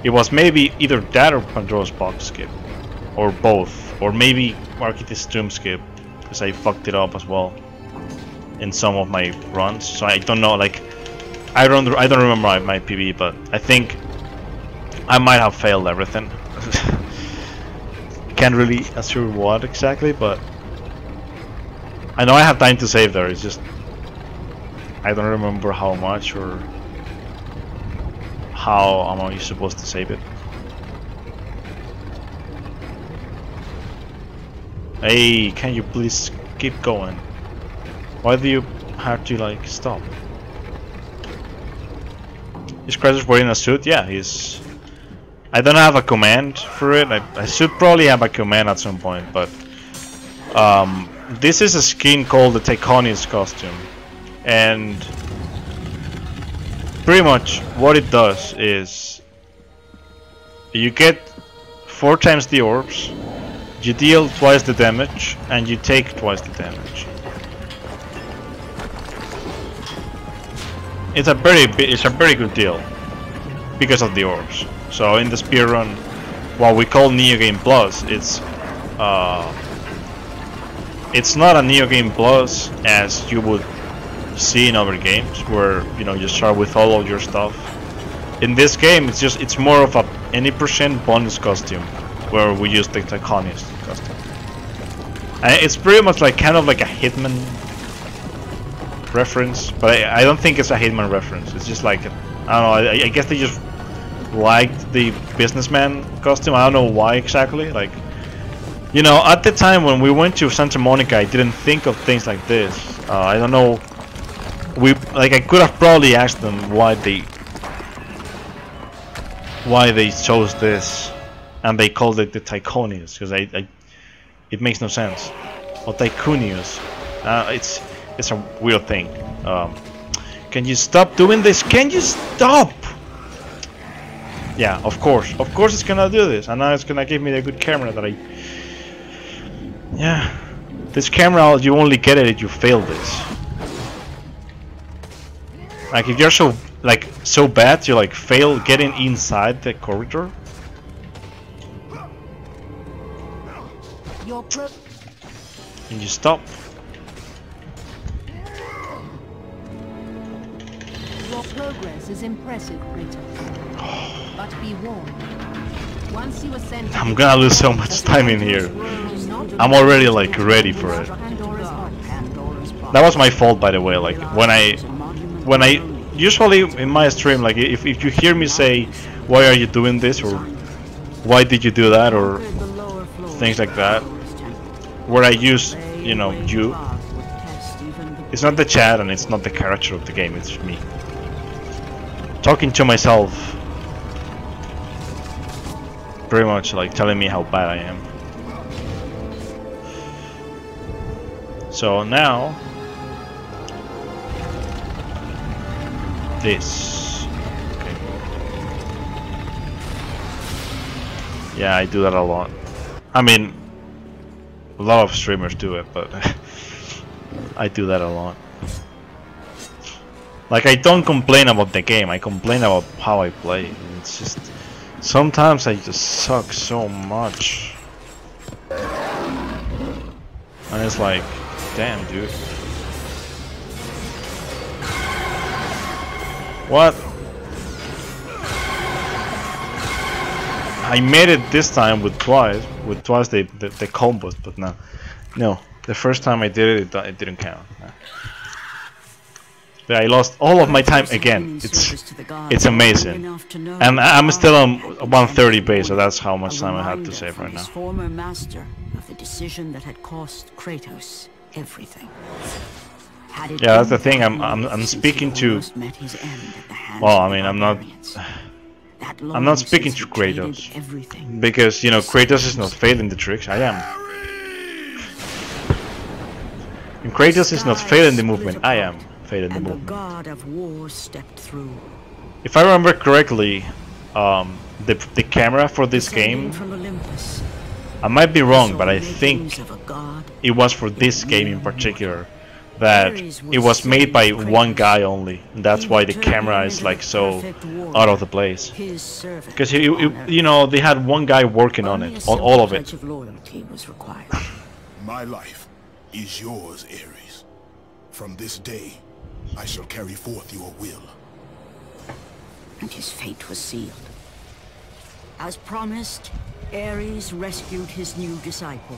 [SPEAKER 1] It was maybe either that or Pandora's box skip, or both, or maybe Architect's Tomb skip, because I fucked it up as well in some of my runs. So I don't know, like I don't remember my PB, but I think I might have failed everything. Can't really assure what exactly, but I know I have time to save there. It's just I don't remember how much or how am I supposed to save it. Hey, can you please keep going? Why do you have to like stop? Is Kratos wearing a suit? Yeah, he's... I don't have a command for it. I should probably have a command at some point, but this is a skin called the Tychonius costume, and pretty much what it does is you get 4 times the orbs, you deal twice the damage, and you take twice the damage. It's a very good deal because of the orbs. So in the speedrun, what we call Neo Game Plus, it's not a Neo Game Plus as you would see in other games, where you know you start with all of your stuff. In this game, it's more of a any % bonus costume, where we use the Tychonius costume. And it's pretty much like kind of like a Hitman reference, but I don't think it's a Hitman reference. It's just like, I don't know, I guess they just liked the businessman costume. I don't know why exactly. Like, you know, at the time when we went to Santa Monica, I didn't think of things like this. I don't know. I could have probably asked them why they chose this, and they called it the Tychonius, because it makes no sense. Or Tychonius. It's a weird thing. Can you stop doing this? Can you stop? Yeah, of course it's gonna do this, and now it's gonna give me a good camera that yeah, this camera, you only get it if you fail this. Like if you're so bad, you like fail getting inside the corridor. And you stop.
[SPEAKER 5] Your progress is impressive, Kratos. But be warned. Once you ascend,
[SPEAKER 1] I'm gonna lose so much time in here. I'm already like ready for it. That was my fault, by the way. Like when I usually in my stream, like if you hear me say, "Why are you doing this?" or "Why did you do that?" or things like that, where I use, you know, you. It's not the chat and it's not the character of the game. It's me talking to myself, pretty much like telling me how bad I am. So now this. Okay. Yeah, I do that a lot. I mean, a lot of streamers do it, but I do that a lot. Like, I don't complain about the game, I complain about how I play. It's just, sometimes I just suck so much. And it's like, damn, dude. What? I made it this time with twice the combos, but no, the first time I did it didn't count. But I lost all of my time again. It's amazing, and I'm still on 130 base, so that's how much time I have to save right now.
[SPEAKER 3] Former master of the decision that had cost Kratos everything.
[SPEAKER 1] Yeah, that's the thing. I'm speaking to. Well, I mean, I'm not.
[SPEAKER 3] That
[SPEAKER 1] I'm
[SPEAKER 3] long
[SPEAKER 1] not speaking
[SPEAKER 3] since
[SPEAKER 1] to
[SPEAKER 3] he traded
[SPEAKER 1] Kratos.
[SPEAKER 3] everything.
[SPEAKER 1] Because, you know, Kratos is not failing the tricks, I am. And Kratos is not
[SPEAKER 3] Sky
[SPEAKER 1] failing the
[SPEAKER 3] split
[SPEAKER 1] movement, I
[SPEAKER 3] apart,
[SPEAKER 1] am failing the
[SPEAKER 3] and the
[SPEAKER 1] movement.
[SPEAKER 3] god of war stepped through.
[SPEAKER 1] If I remember correctly, the camera for this
[SPEAKER 3] Descending
[SPEAKER 1] game,
[SPEAKER 3] from Olympus,
[SPEAKER 1] I might be
[SPEAKER 3] he
[SPEAKER 1] wrong,
[SPEAKER 3] saw
[SPEAKER 1] but I
[SPEAKER 3] makings
[SPEAKER 1] think
[SPEAKER 3] of a god,
[SPEAKER 1] it was for this
[SPEAKER 3] yet
[SPEAKER 1] game in
[SPEAKER 3] mere
[SPEAKER 1] particular that
[SPEAKER 3] Ares
[SPEAKER 1] it
[SPEAKER 3] would
[SPEAKER 1] was made
[SPEAKER 3] save
[SPEAKER 1] by
[SPEAKER 3] Kratos.
[SPEAKER 1] one guy only. And that's
[SPEAKER 3] He
[SPEAKER 1] why
[SPEAKER 3] would
[SPEAKER 1] the
[SPEAKER 3] turn
[SPEAKER 1] camera
[SPEAKER 3] him
[SPEAKER 1] is
[SPEAKER 3] into
[SPEAKER 1] like
[SPEAKER 3] the
[SPEAKER 1] so
[SPEAKER 3] perfect warrior,
[SPEAKER 1] out of the place.
[SPEAKER 3] his servant
[SPEAKER 1] Because
[SPEAKER 3] on earth.
[SPEAKER 1] you know, they had one guy working on
[SPEAKER 3] Only
[SPEAKER 1] it,
[SPEAKER 3] a
[SPEAKER 1] on all
[SPEAKER 3] simple
[SPEAKER 1] of it.
[SPEAKER 3] pledge of loyalty was required.
[SPEAKER 2] My life is yours, Ares. From this day, I shall carry forth your will.
[SPEAKER 3] And his fate was sealed. As promised, Ares rescued his new disciple,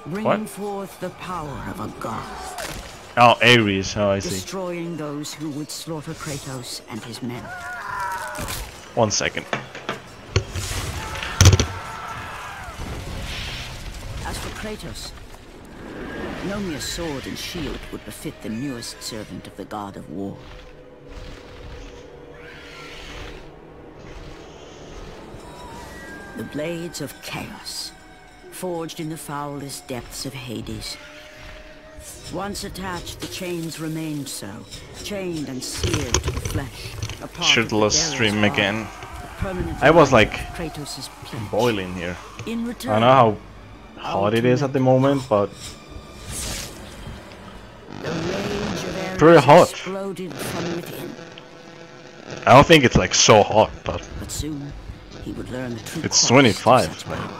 [SPEAKER 3] bringing
[SPEAKER 1] What?
[SPEAKER 3] forth the power of a god,
[SPEAKER 1] Oh, Ares, oh I see.
[SPEAKER 3] destroying those who would slaughter Kratos and his men.
[SPEAKER 1] 1 second.
[SPEAKER 3] As for Kratos, no mere sword and shield would befit the newest servant of the god of war. The blades of chaos, forged in the foulest depths of Hades. Once attached, the chains remained so, chained and seared to the flesh. A part of the
[SPEAKER 1] Shirtless
[SPEAKER 3] bearer's
[SPEAKER 1] stream
[SPEAKER 3] body,
[SPEAKER 1] again.
[SPEAKER 3] a permanent
[SPEAKER 1] I was
[SPEAKER 3] reminder
[SPEAKER 1] like
[SPEAKER 3] of Kratos' pledge.
[SPEAKER 1] boiling here.
[SPEAKER 3] In
[SPEAKER 1] I
[SPEAKER 3] return,
[SPEAKER 1] don't know how hot it is at the moment, but
[SPEAKER 3] the rage of Ares
[SPEAKER 1] pretty hot.
[SPEAKER 3] exploded from within.
[SPEAKER 1] I don't think it's like so hot, but
[SPEAKER 3] But soon, he would learn the true
[SPEAKER 1] it's
[SPEAKER 3] cost
[SPEAKER 1] 25.
[SPEAKER 3] of such
[SPEAKER 1] Like,
[SPEAKER 3] power.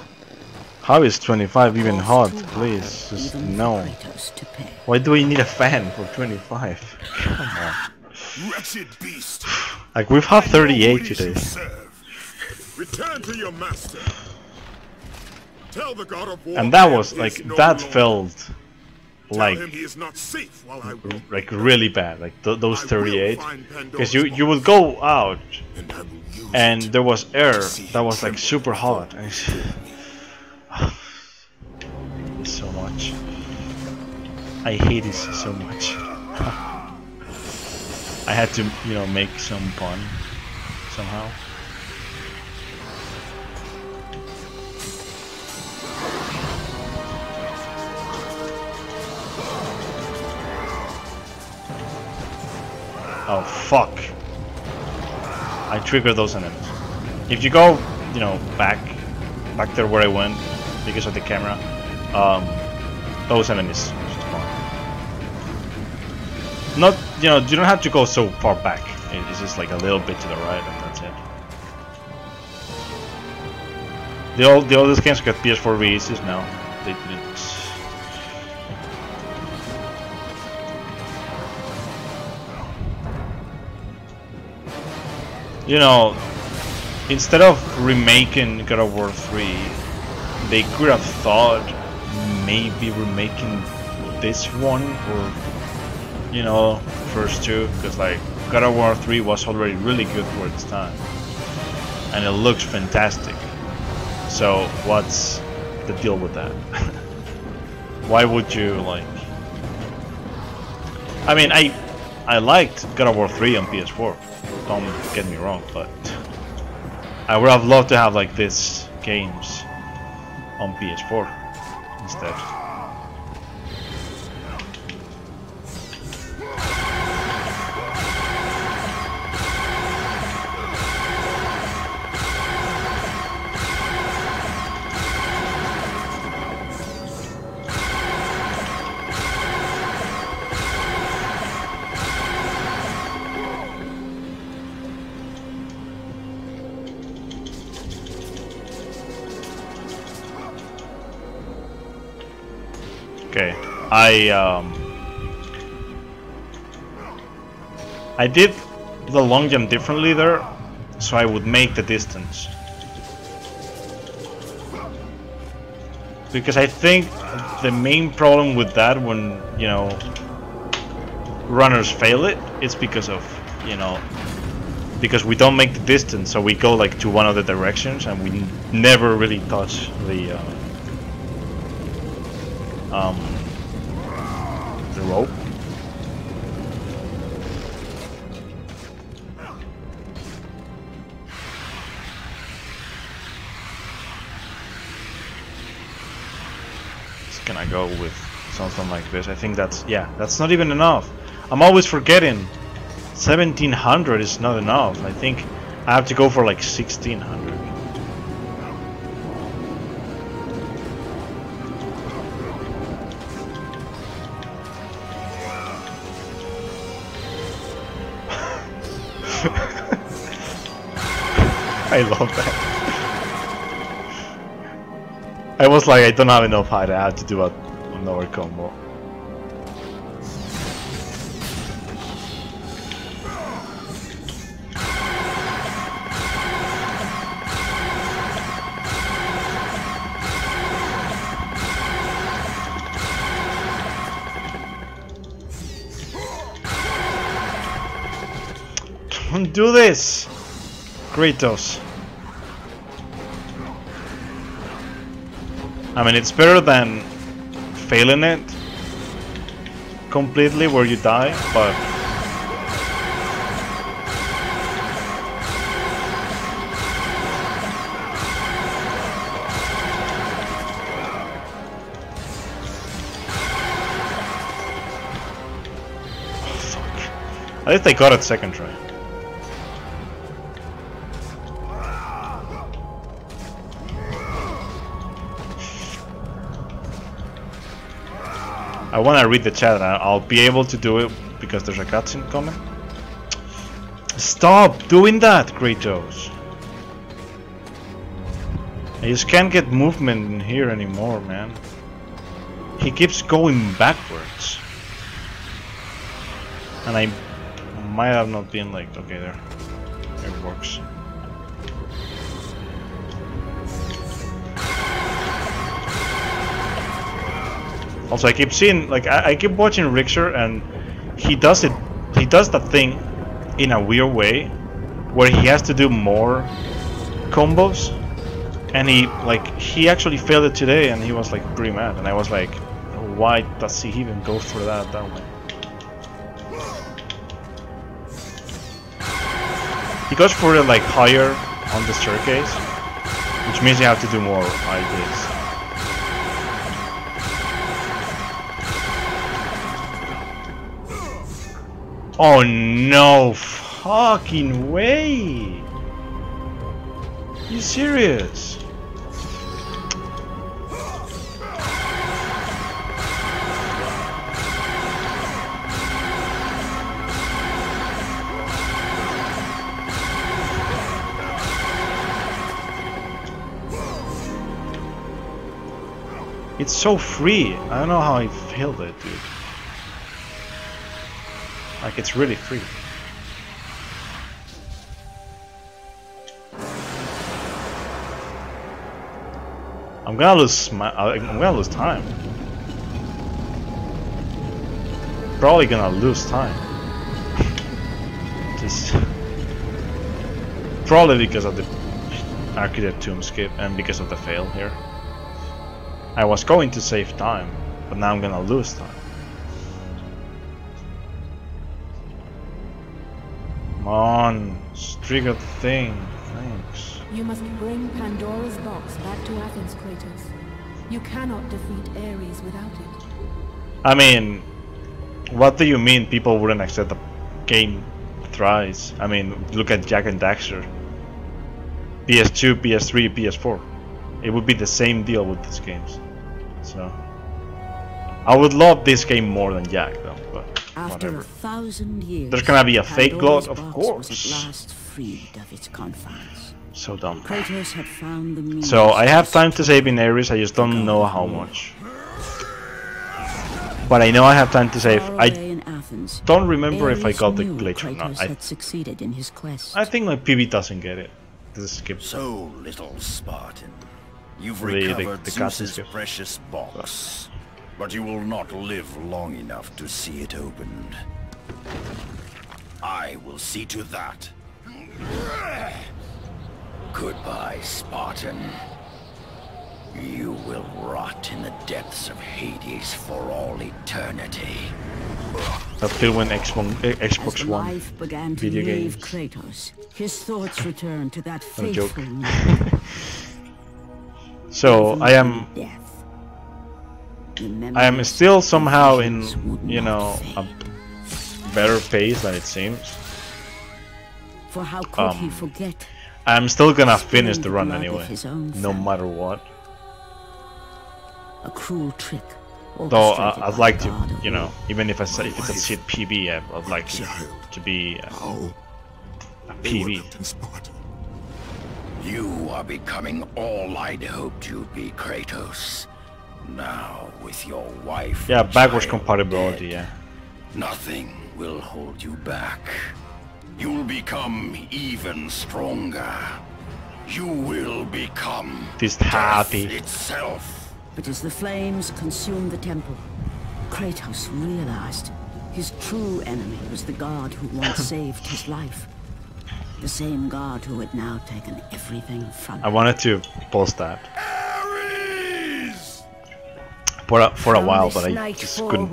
[SPEAKER 1] how is 25 even
[SPEAKER 3] Cost
[SPEAKER 1] hot?
[SPEAKER 3] too high
[SPEAKER 1] Please, just
[SPEAKER 3] even for
[SPEAKER 1] no.
[SPEAKER 3] Kratos to pay.
[SPEAKER 1] Why do we need a fan for 25? Come on.
[SPEAKER 2] Wretched beast!
[SPEAKER 1] Like we've had
[SPEAKER 2] I know
[SPEAKER 1] 38
[SPEAKER 2] who it is you
[SPEAKER 1] today.
[SPEAKER 2] serve. Return to your master. Tell the god of war
[SPEAKER 1] And that
[SPEAKER 2] I am
[SPEAKER 1] was
[SPEAKER 2] his
[SPEAKER 1] like
[SPEAKER 2] no
[SPEAKER 1] that
[SPEAKER 2] longer.
[SPEAKER 1] felt
[SPEAKER 2] Tell
[SPEAKER 1] like
[SPEAKER 2] him he is not safe while I walk
[SPEAKER 1] like
[SPEAKER 2] with
[SPEAKER 1] really bad. Like those
[SPEAKER 2] I will
[SPEAKER 1] 38,
[SPEAKER 2] find Pandora's
[SPEAKER 1] because you would
[SPEAKER 2] box,
[SPEAKER 1] go out
[SPEAKER 2] and I will use
[SPEAKER 1] and
[SPEAKER 2] it
[SPEAKER 1] there was air
[SPEAKER 2] to see
[SPEAKER 1] that
[SPEAKER 2] him
[SPEAKER 1] was like
[SPEAKER 2] tremble
[SPEAKER 1] super
[SPEAKER 2] before
[SPEAKER 1] hot. And
[SPEAKER 2] me.
[SPEAKER 1] it's so much. I hate it so much. I had to, you know, make some pun somehow. Oh fuck! I triggered those enemies. If you go, you know, back there where I went because of the camera, those enemies spawn. Not, you know, you don't have to go so far back. It's just like a little bit to the right, and that's it. The oldest games got PS4 releases now. They didn't. You know, instead of remaking God of War 3, they could have thought maybe remaking this one, or, you know, first two, because like God of War 3 was already really good for its time, and it looks fantastic. So what's the deal with that? Why would you like? I mean, I liked God of War 3 on PS4. Don't get me wrong, but I would have loved to have like these games on PS4 instead. Okay, I did the long jump differently there, so I would make the distance. Because I think the main problem with that, when, you know, runners fail it, it's because of, you know, because we don't make the distance, so we go like to one of the directions and we never really touch the rope. gonna go with something like this. I think that's, yeah, that's not even enough. I'm always forgetting 1700 is not enough. I think I have to go for like 1600. I love that. I was like, I don't have enough height, I had to do another combo. Don't do this, Kratos. I mean, it's better than failing it completely where you die, but oh, fuck. At least I got it second try. I want to read the chat and I'll be able to do it because there's a cutscene coming. Stop doing that, Kratos. I just can't get movement in here anymore, man. He keeps going backwards. And I might have not been like, okay, there. It works. Also, I keep seeing, like, I keep watching Rixer, and he does that thing in a weird way, where he has to do more combos, and he actually failed it today, and he was like pretty mad, and I was like, why does he even go for that way? He goes for it like higher on the staircase, which means you have to do more like this. Oh no fucking way! You serious? It's so free. I don't know how I failed it, dude. Like, it's really free. I'm gonna lose time. Probably gonna lose time. Just probably because of the Architect Tomb skip and because of the fail here. I was going to save time, but now I'm gonna lose time. Come on, trigger the thing. Thanks.
[SPEAKER 5] You must bring Pandora's box back to Athens, Kratos. You cannot defeat Ares without it.
[SPEAKER 1] I mean, what do you mean people wouldn't accept the game thrice? I mean, look at Jak and Daxter. PS2, PS3, PS4. It would be the same deal with these games. So, I would love this game more than Jak, though. But
[SPEAKER 3] After
[SPEAKER 1] whatever.
[SPEAKER 3] 1,000 years,
[SPEAKER 1] There's gonna be a fake
[SPEAKER 3] Pandora's
[SPEAKER 1] god, of
[SPEAKER 3] box
[SPEAKER 1] course.
[SPEAKER 3] was at last freed of its confines.
[SPEAKER 1] So dumb.
[SPEAKER 3] Kratos had found the means.
[SPEAKER 1] So I have time to save in Ares, I just don't know how much. But I know I have time to save.
[SPEAKER 3] Far
[SPEAKER 1] I
[SPEAKER 3] away in Athens,
[SPEAKER 1] don't remember if I
[SPEAKER 3] Ares
[SPEAKER 1] got the
[SPEAKER 3] knew
[SPEAKER 1] glitch or
[SPEAKER 3] Kratos
[SPEAKER 1] not.
[SPEAKER 3] had succeeded in his quest.
[SPEAKER 1] I think my PB doesn't get it. This skip.
[SPEAKER 7] So, little Spartan, you've
[SPEAKER 1] The
[SPEAKER 7] recovered
[SPEAKER 1] cutscene
[SPEAKER 7] Zeus's
[SPEAKER 1] skip.
[SPEAKER 7] precious box, but you will not live long enough to see it opened. I will see to that. Goodbye, Spartan. You will rot in the depths of Hades for all eternity.
[SPEAKER 1] That still when Xbox
[SPEAKER 3] As
[SPEAKER 1] One
[SPEAKER 3] life began to
[SPEAKER 1] video
[SPEAKER 3] leave
[SPEAKER 1] games.
[SPEAKER 3] Kratos, his thoughts returned to that
[SPEAKER 1] No joke.
[SPEAKER 3] faithful, man,
[SPEAKER 1] So I am.
[SPEAKER 3] even in death.
[SPEAKER 1] I am still somehow in, you know, a better pace than it seems.
[SPEAKER 3] For how could he forget?
[SPEAKER 1] I'm still gonna finish the run anyway, no matter what.
[SPEAKER 3] A cruel trick.
[SPEAKER 1] Though I'd like to, you know, even if if it's a shit PB, I'd like to be a PB.
[SPEAKER 7] You are becoming all I'd hoped you'd be, Kratos. Now, with your wife,
[SPEAKER 1] yeah, backwards
[SPEAKER 7] child
[SPEAKER 1] compatibility,
[SPEAKER 7] dead, nothing will hold you back. You'll become even stronger. You will become
[SPEAKER 1] This
[SPEAKER 7] death
[SPEAKER 1] happy
[SPEAKER 7] itself.
[SPEAKER 3] But as the flames consumed the temple, Kratos realized his true enemy was the god who once saved his life. The same god who had now taken everything from him.
[SPEAKER 1] I wanted to post that
[SPEAKER 7] Ares!
[SPEAKER 1] for a while, but I just couldn't.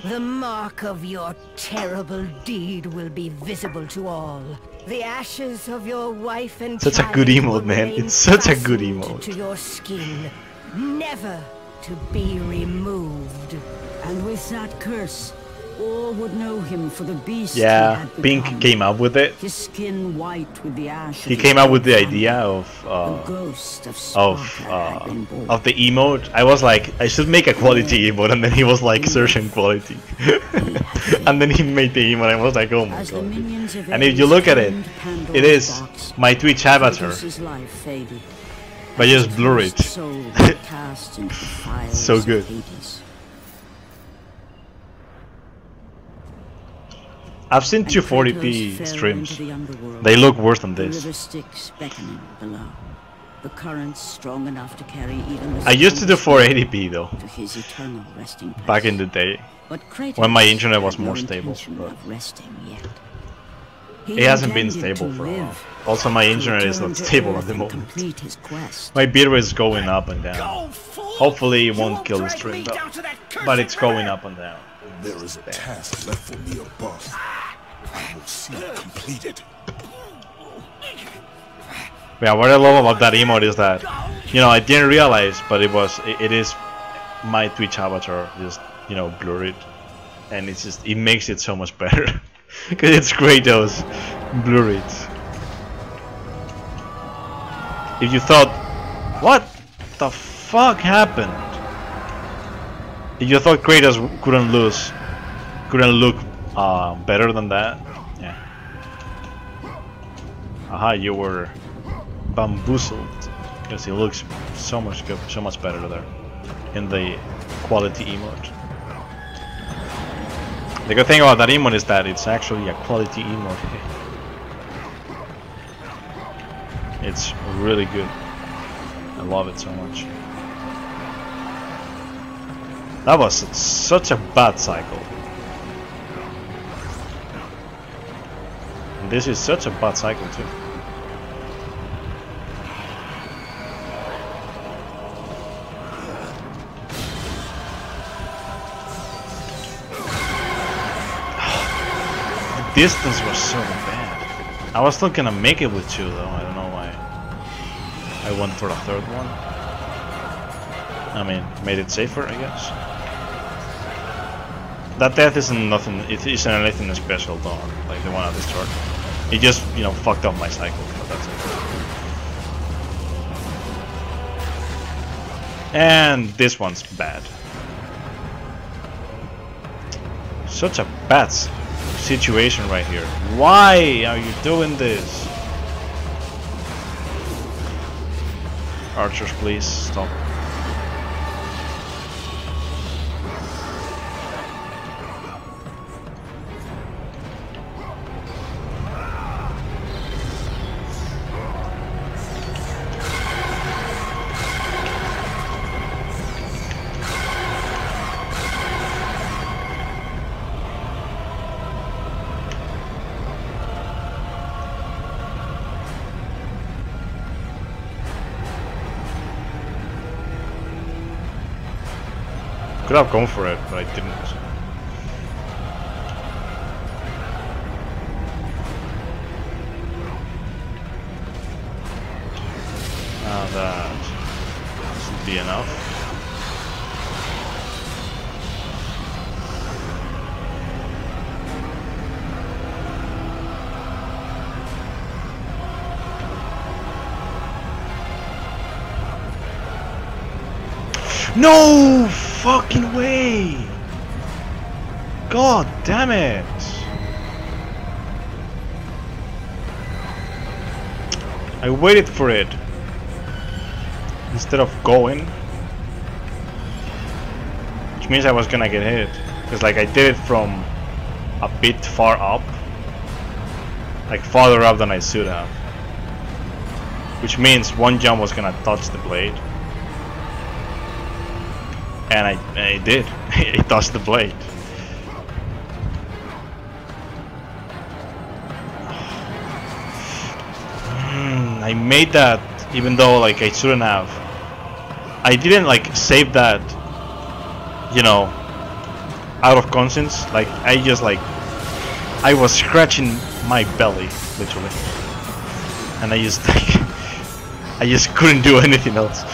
[SPEAKER 5] The mark of your terrible deed will be visible to all. The ashes of your wife and
[SPEAKER 1] Such a
[SPEAKER 5] child
[SPEAKER 1] good emote,
[SPEAKER 5] will
[SPEAKER 1] man.
[SPEAKER 5] remain
[SPEAKER 1] It's such a good
[SPEAKER 5] fastened
[SPEAKER 1] emote.
[SPEAKER 5] to your skin, never to be removed.
[SPEAKER 3] And with that curse, all would know him for the beast he
[SPEAKER 1] Yeah,
[SPEAKER 3] had
[SPEAKER 1] Pink
[SPEAKER 3] become.
[SPEAKER 1] came up with it.
[SPEAKER 3] His skin white with the ash.
[SPEAKER 1] He came up with the idea of
[SPEAKER 3] the ghost of Sparta had been born.
[SPEAKER 1] of the emote. I was like, I should make a quality emote, and then he was like, searching quality, and then he made the emote. I was like, oh my
[SPEAKER 3] As the
[SPEAKER 1] god.
[SPEAKER 3] minions of
[SPEAKER 1] And if you
[SPEAKER 3] Ares
[SPEAKER 1] look at it,
[SPEAKER 3] turned Pandora's
[SPEAKER 1] it is
[SPEAKER 3] box,
[SPEAKER 1] my Twitch avatar,
[SPEAKER 3] Kratos' life faded.
[SPEAKER 1] but just blur it.
[SPEAKER 3] His soul was cast into the fires
[SPEAKER 1] So
[SPEAKER 3] of
[SPEAKER 1] good.
[SPEAKER 3] Hades.
[SPEAKER 1] I've seen
[SPEAKER 3] And
[SPEAKER 1] 240p
[SPEAKER 3] Kratos fell
[SPEAKER 1] streams.
[SPEAKER 3] into the underworld,
[SPEAKER 1] They look worse than
[SPEAKER 3] the
[SPEAKER 1] this.
[SPEAKER 3] river Styx beckoning below. The currents strong enough to carry even the
[SPEAKER 1] I used to do
[SPEAKER 3] strongest
[SPEAKER 1] 480p though,
[SPEAKER 3] to his eternal resting place.
[SPEAKER 1] back in the day.
[SPEAKER 3] But Kratos
[SPEAKER 1] when my internet was
[SPEAKER 3] had
[SPEAKER 1] more
[SPEAKER 3] no
[SPEAKER 1] stable,
[SPEAKER 3] intention
[SPEAKER 1] but
[SPEAKER 3] of resting yet.
[SPEAKER 1] It hasn't been
[SPEAKER 3] intended
[SPEAKER 1] stable
[SPEAKER 3] to
[SPEAKER 1] for a while.
[SPEAKER 3] live,
[SPEAKER 1] Also, my
[SPEAKER 3] to
[SPEAKER 1] internet is
[SPEAKER 3] return
[SPEAKER 1] not
[SPEAKER 3] to
[SPEAKER 1] stable
[SPEAKER 3] Earth
[SPEAKER 1] at the
[SPEAKER 3] and
[SPEAKER 1] moment.
[SPEAKER 3] complete his quest.
[SPEAKER 1] My bitrate is going up and down.
[SPEAKER 7] Go, fool!
[SPEAKER 1] Hopefully, it
[SPEAKER 7] You
[SPEAKER 1] won't kill the
[SPEAKER 7] drag
[SPEAKER 1] stream,
[SPEAKER 7] me
[SPEAKER 1] though.
[SPEAKER 7] down to that
[SPEAKER 1] But
[SPEAKER 7] cursed
[SPEAKER 1] it's going
[SPEAKER 7] river.
[SPEAKER 1] up and down.
[SPEAKER 2] There is a task left for me above. I will see it completed.
[SPEAKER 1] Yeah, what I love about that emote is that, you know, I didn't realize, but it is my Twitch avatar, just, you know, blurred, and it's just, it makes it so much better, because it's Kratos blurred. If you thought, what the fuck happened? If you thought Kratos couldn't look better than that, yeah. Aha, you were bamboozled, because he looks so much good, so much better there in the quality emote. The good thing about that emote is that it's actually a quality emote. It's really good. I love it so much. That was such a bad cycle. And this is such a bad cycle too. Distance was so bad. I was still gonna make it with two though. I don't know why I went for a third one. I mean, made it safer, I guess. That death isn't nothing. It isn't anything special though, like the one at the start. It just, you know, fucked up my cycle, but that's it. And this one's bad. Such a bad situation right here. Why are you doing this? Archers, please stop. Could have gone for it, but I didn't. Now that should be enough. No fucking way! God damn it! I waited for it instead of going, which means I was gonna get hit. Because like I did it from a bit far up, like farther up than I should have. Which means one jump was gonna touch the blade. And I did. It touched the blade. I made that even though like I shouldn't have. I didn't like save that, you know, out of conscience. Like I just like I was scratching my belly literally, and I just like I just couldn't do anything else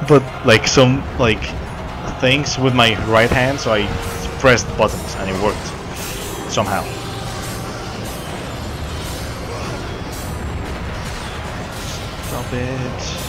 [SPEAKER 1] but like some like things with my right hand, so I pressed buttons and it worked somehow. Stop it.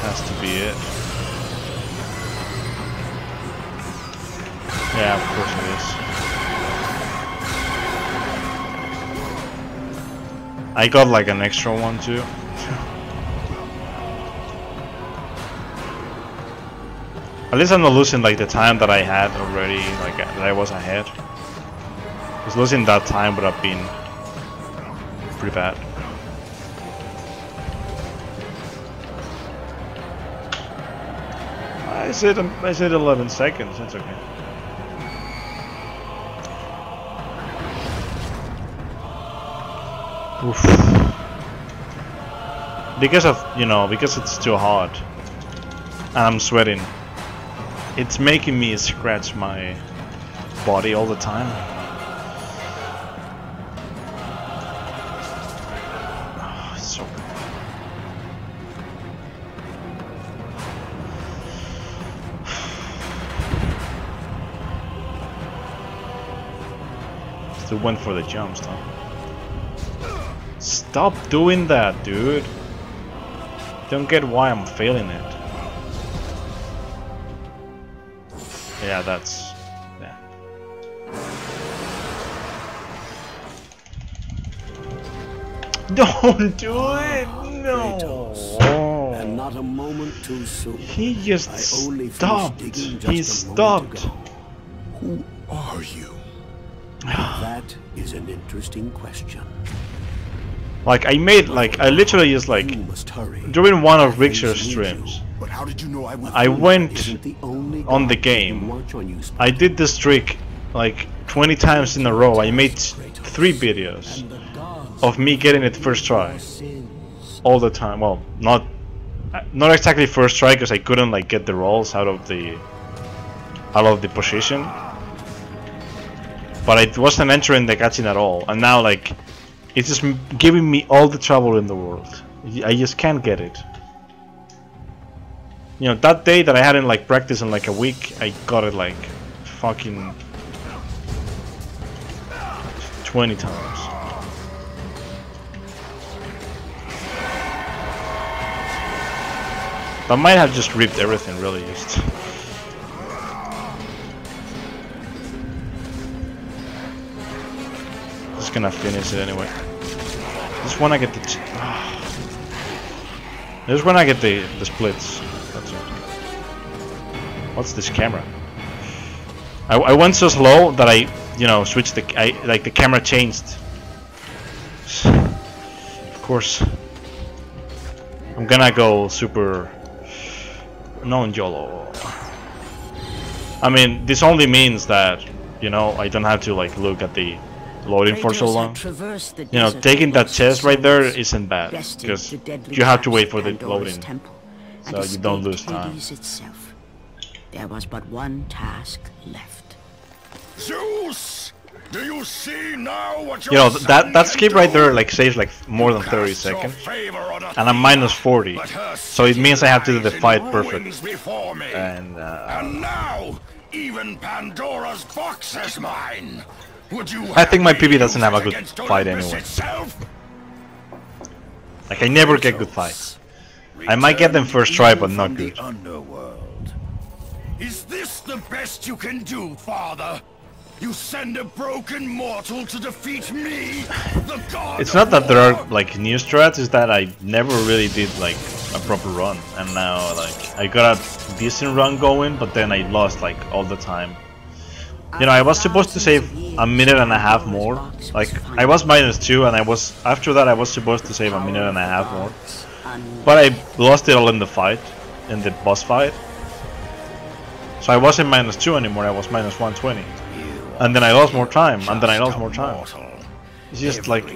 [SPEAKER 1] Has to be it. Yeah, of course it is. I got like an extra one too. At least I'm not losing like the time that I had already, like that I was ahead. Because losing that time would have been pretty bad. I said 11 seconds. That's okay. Oof. Because of because it's too hot and I'm sweating, it's making me scratch my body all the time. Oh, it's so. Still went for the jumps, though. Stop doing that, dude. Don't get why I'm failing it. Yeah, that's... yeah. Don't do it! No!
[SPEAKER 8] And not a moment too soon.
[SPEAKER 1] He just stopped. He stopped.
[SPEAKER 2] Who are you?
[SPEAKER 8] That is an interesting question.
[SPEAKER 1] Like I literally just like during one of Richard's streams,
[SPEAKER 2] But how did you know
[SPEAKER 1] I went on the game. I did this trick like 20 times in a row. I made 3 videos of me getting it first try all the time. Well, not exactly first try because I couldn't like get the rolls out of the position. But I wasn't entering the cutscene at all, and now like it's just giving me all the trouble in the world. I just can't get it. You know, that day that I hadn't like practiced in like a week, I got it like fucking 20 times. I might have just ripped everything, really. Just gonna finish it anyway. Just when I get the splits. That's it. What's this camera? I went so slow that I switched the camera changed. Of course. I'm gonna go super non-YOLO. I mean, this only means that I don't have to like look at the loading for so long. Taking that chest right there isn't bad because you have to wait for the loading, so you don't lose time.
[SPEAKER 3] There was but one task left.
[SPEAKER 2] Zeus!
[SPEAKER 7] Do you see now what
[SPEAKER 1] You know, that skip right there like saves like more than 30 seconds, and I'm minus 40, so it means I have to do the fight perfect. And
[SPEAKER 7] now even Pandora's box is mine. Would you
[SPEAKER 1] I think my PB doesn't have a good fight anyway. Like I never get good fights. I might get them first try, but not good.
[SPEAKER 7] Underworld. Is this the best you can do, Father? You send a broken mortal to defeat me, the god.
[SPEAKER 1] It's not that there are like new strats, it's that I never really did like a proper run, and now like I got a decent run going, but then I lost like all the time. You know, I was supposed to save a minute and a half more. Like I was -2, and after that I was supposed to save a minute and a half more. But I lost it all in the fight, in the boss fight. So I wasn't -2 anymore, I was -120. And then I lost more time, and then I lost more time. It's just like,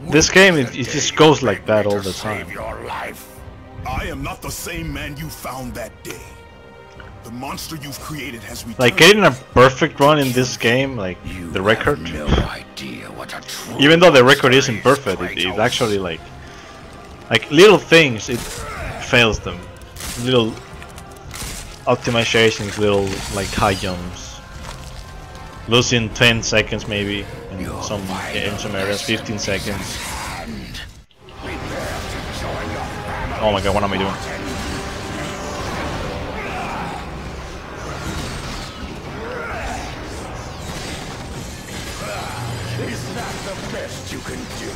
[SPEAKER 1] this game, it just goes like that all the time.
[SPEAKER 2] I am not the same man you found that day. The monster you've created has returned.
[SPEAKER 1] Like getting a perfect run in this game, like the record, even though the record isn't perfect, it actually like little things, it fails them. Little optimizations, little like high jumps. Losing 10 seconds maybe in some areas, 15 seconds. Oh my god, what am I doing?
[SPEAKER 7] Is that the best you can do?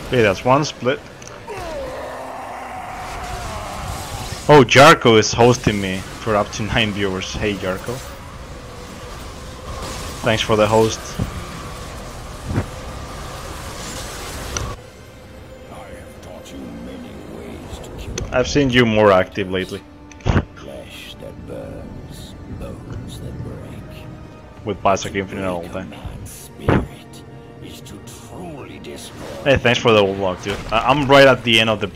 [SPEAKER 1] Okay, that's one split. Oh, Jarko is hosting me for up to 9 viewers. Hey Jarko. Thanks for the host. I've seen you more active lately.
[SPEAKER 7] Flesh that burns, bones that break.
[SPEAKER 1] With Bioshock Infinite all the time.
[SPEAKER 7] Spirit is to truly destroy.
[SPEAKER 1] Hey, thanks for the old log, dude. I'm right at the end of the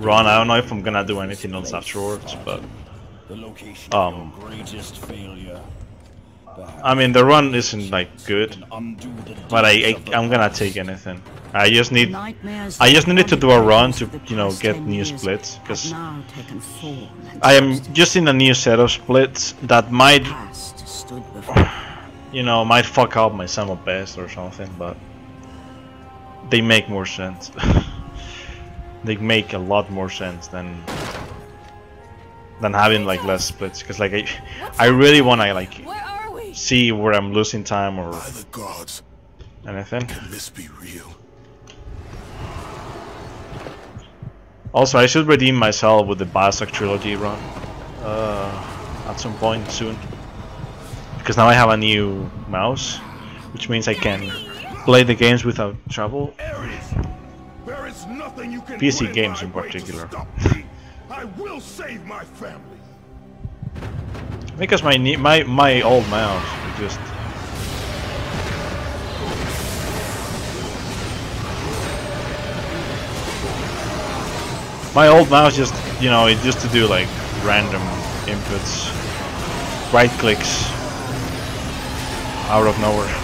[SPEAKER 1] run. I don't know if I'm gonna do anything else afterwards, but I mean the run isn't like good, but I'm gonna take anything. I just needed to do a run to, you know, get new splits, because I am just in a new set of splits that might, you know, might fuck up my sum of best or something, but they make more sense. They make a lot more sense than having like less splits, because like I really want to like see where I'm losing time or anything.
[SPEAKER 2] Can this be real?
[SPEAKER 1] Also, I should redeem myself with the Bioshock trilogy run at some point soon, because now I have a new mouse, which means I can play the games without trouble. PC games in particular.
[SPEAKER 2] I will save my family.
[SPEAKER 1] Because my old mouse just just, you know, it used to do like random inputs, right clicks out of nowhere.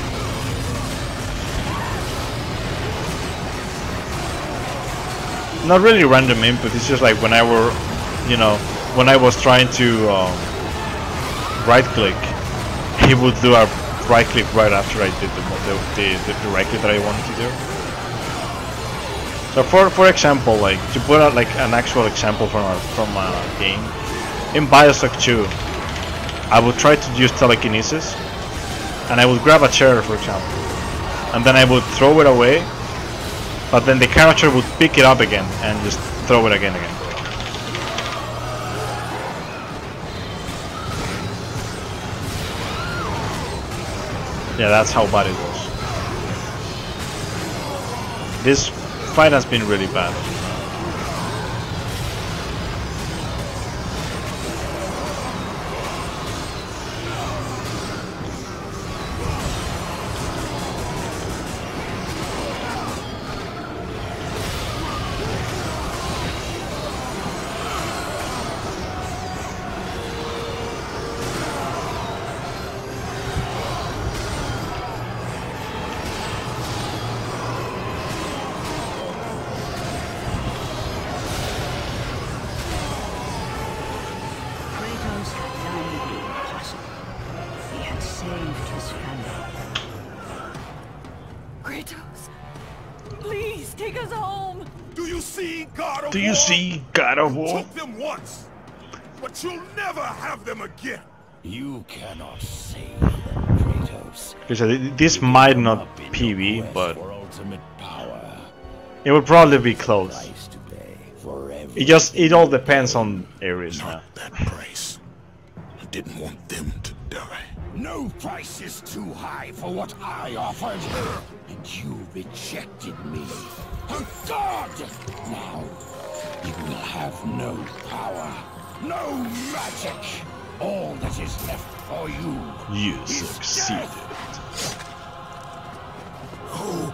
[SPEAKER 1] Not really random input, it's just like when I was trying to right click, he would do a right click right after I did the right click that I wanted to do. So for example, like to put out like an actual example from a game, in Bioshock 2, I would try to use telekinesis, and I would grab a chair, for example, and then I would throw it away, But then the character would pick it up again and just throw it again. Yeah, that's how bad it was. This fight has been really bad. Do you see God of War?
[SPEAKER 2] You took them once, but you'll never have them again.
[SPEAKER 7] You cannot save them, Kratos.
[SPEAKER 1] Because this might not PV, but
[SPEAKER 7] For ultimate power.
[SPEAKER 1] it would probably be close.
[SPEAKER 7] Price to pay for
[SPEAKER 1] It all depends on Ares now.
[SPEAKER 2] Not that price. I didn't want them to die.
[SPEAKER 7] No price is too high for what I offered, and you rejected me. A god! Now, you will have no power, no magic. All that is left for you.
[SPEAKER 1] You
[SPEAKER 7] is
[SPEAKER 1] succeeded.
[SPEAKER 7] death.
[SPEAKER 2] Oh,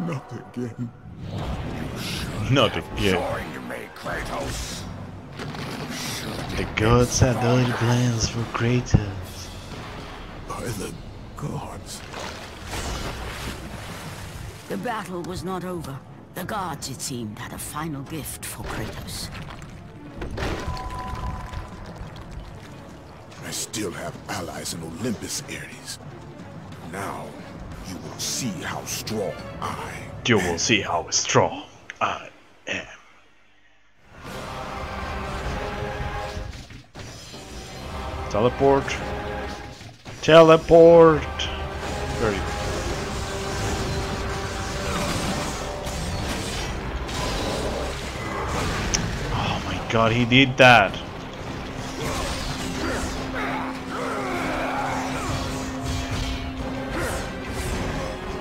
[SPEAKER 2] not again.
[SPEAKER 1] Not again.
[SPEAKER 7] Join me, Kratos.
[SPEAKER 1] The gods had other plans for Kratos.
[SPEAKER 2] By the gods.
[SPEAKER 3] The battle was not over. The gods, it seemed, had a final gift for Kratos.
[SPEAKER 2] I still have allies in Olympus, Ares. Now, you will see how strong I am.
[SPEAKER 1] You will see how strong I am. Teleport. Teleport. Very good. Oh my god, he did that.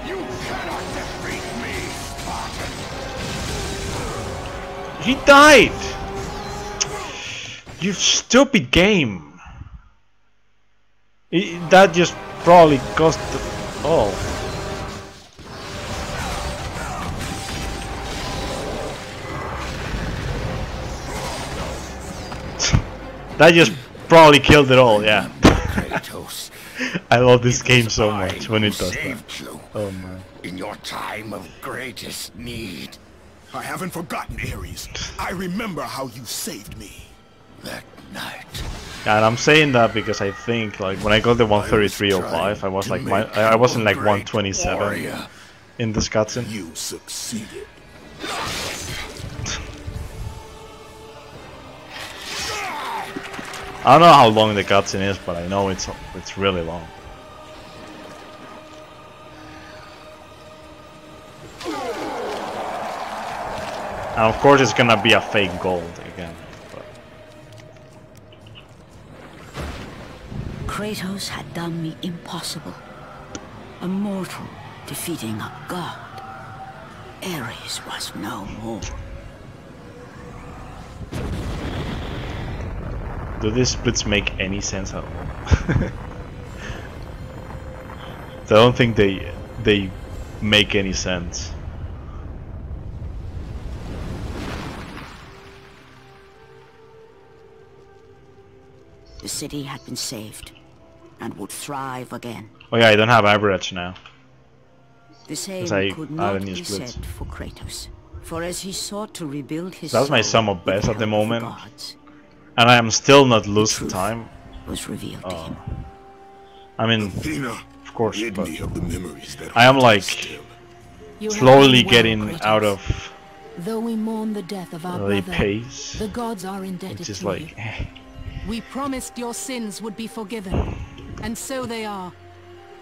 [SPEAKER 7] You cannot defeat me, Spartan.
[SPEAKER 1] He died! You stupid game! That just probably cost all. That just probably killed it all, yeah.
[SPEAKER 7] Kratos,
[SPEAKER 1] I love this
[SPEAKER 7] it
[SPEAKER 1] game
[SPEAKER 7] was
[SPEAKER 1] so
[SPEAKER 7] I
[SPEAKER 1] much when
[SPEAKER 7] who
[SPEAKER 1] it does that.
[SPEAKER 7] saved you
[SPEAKER 1] Oh man.
[SPEAKER 7] in your time of greatest need.
[SPEAKER 2] I haven't forgotten, Ares. I remember how you saved me.
[SPEAKER 7] That night.
[SPEAKER 1] Yeah, and I'm saying that because I think like when I got the 133.05, I was like I wasn't like 127 in this cutscene.
[SPEAKER 2] You succeeded.
[SPEAKER 1] I don't know how long the cutscene is, but I know it's really long. And of course it's gonna be a fake gold again. But.
[SPEAKER 3] Kratos had done the impossible. A mortal defeating a god. Ares was no more.
[SPEAKER 1] Do these splits make any sense at all? I don't think they make any sense.
[SPEAKER 3] The city had been saved and would thrive again.
[SPEAKER 1] Oh yeah, I don't have average now.
[SPEAKER 3] The same
[SPEAKER 1] I
[SPEAKER 3] could
[SPEAKER 1] added
[SPEAKER 3] not
[SPEAKER 1] new
[SPEAKER 3] be
[SPEAKER 1] splits.
[SPEAKER 3] said for Kratos. For as he sought to rebuild his
[SPEAKER 1] That's my
[SPEAKER 3] soul
[SPEAKER 1] sum of
[SPEAKER 3] with
[SPEAKER 1] best
[SPEAKER 3] the
[SPEAKER 1] at the
[SPEAKER 3] help of
[SPEAKER 1] moment.
[SPEAKER 3] gods,
[SPEAKER 1] And I am still not losing
[SPEAKER 3] truth
[SPEAKER 1] time.
[SPEAKER 3] was revealed to him.
[SPEAKER 1] I mean,
[SPEAKER 2] Athena,
[SPEAKER 1] of course,
[SPEAKER 2] rid
[SPEAKER 1] but
[SPEAKER 2] me of the memories that
[SPEAKER 1] I am
[SPEAKER 2] haunt me
[SPEAKER 1] like
[SPEAKER 2] still.
[SPEAKER 5] You have
[SPEAKER 1] slowly
[SPEAKER 5] done well,
[SPEAKER 1] getting
[SPEAKER 5] Kratos.
[SPEAKER 1] out of
[SPEAKER 5] Though we mourn the death of our
[SPEAKER 1] the
[SPEAKER 5] brother,
[SPEAKER 1] pace.
[SPEAKER 5] the gods are indebted
[SPEAKER 1] It's just
[SPEAKER 5] to
[SPEAKER 1] like,
[SPEAKER 5] you. We promised your sins would be forgiven, and so they are.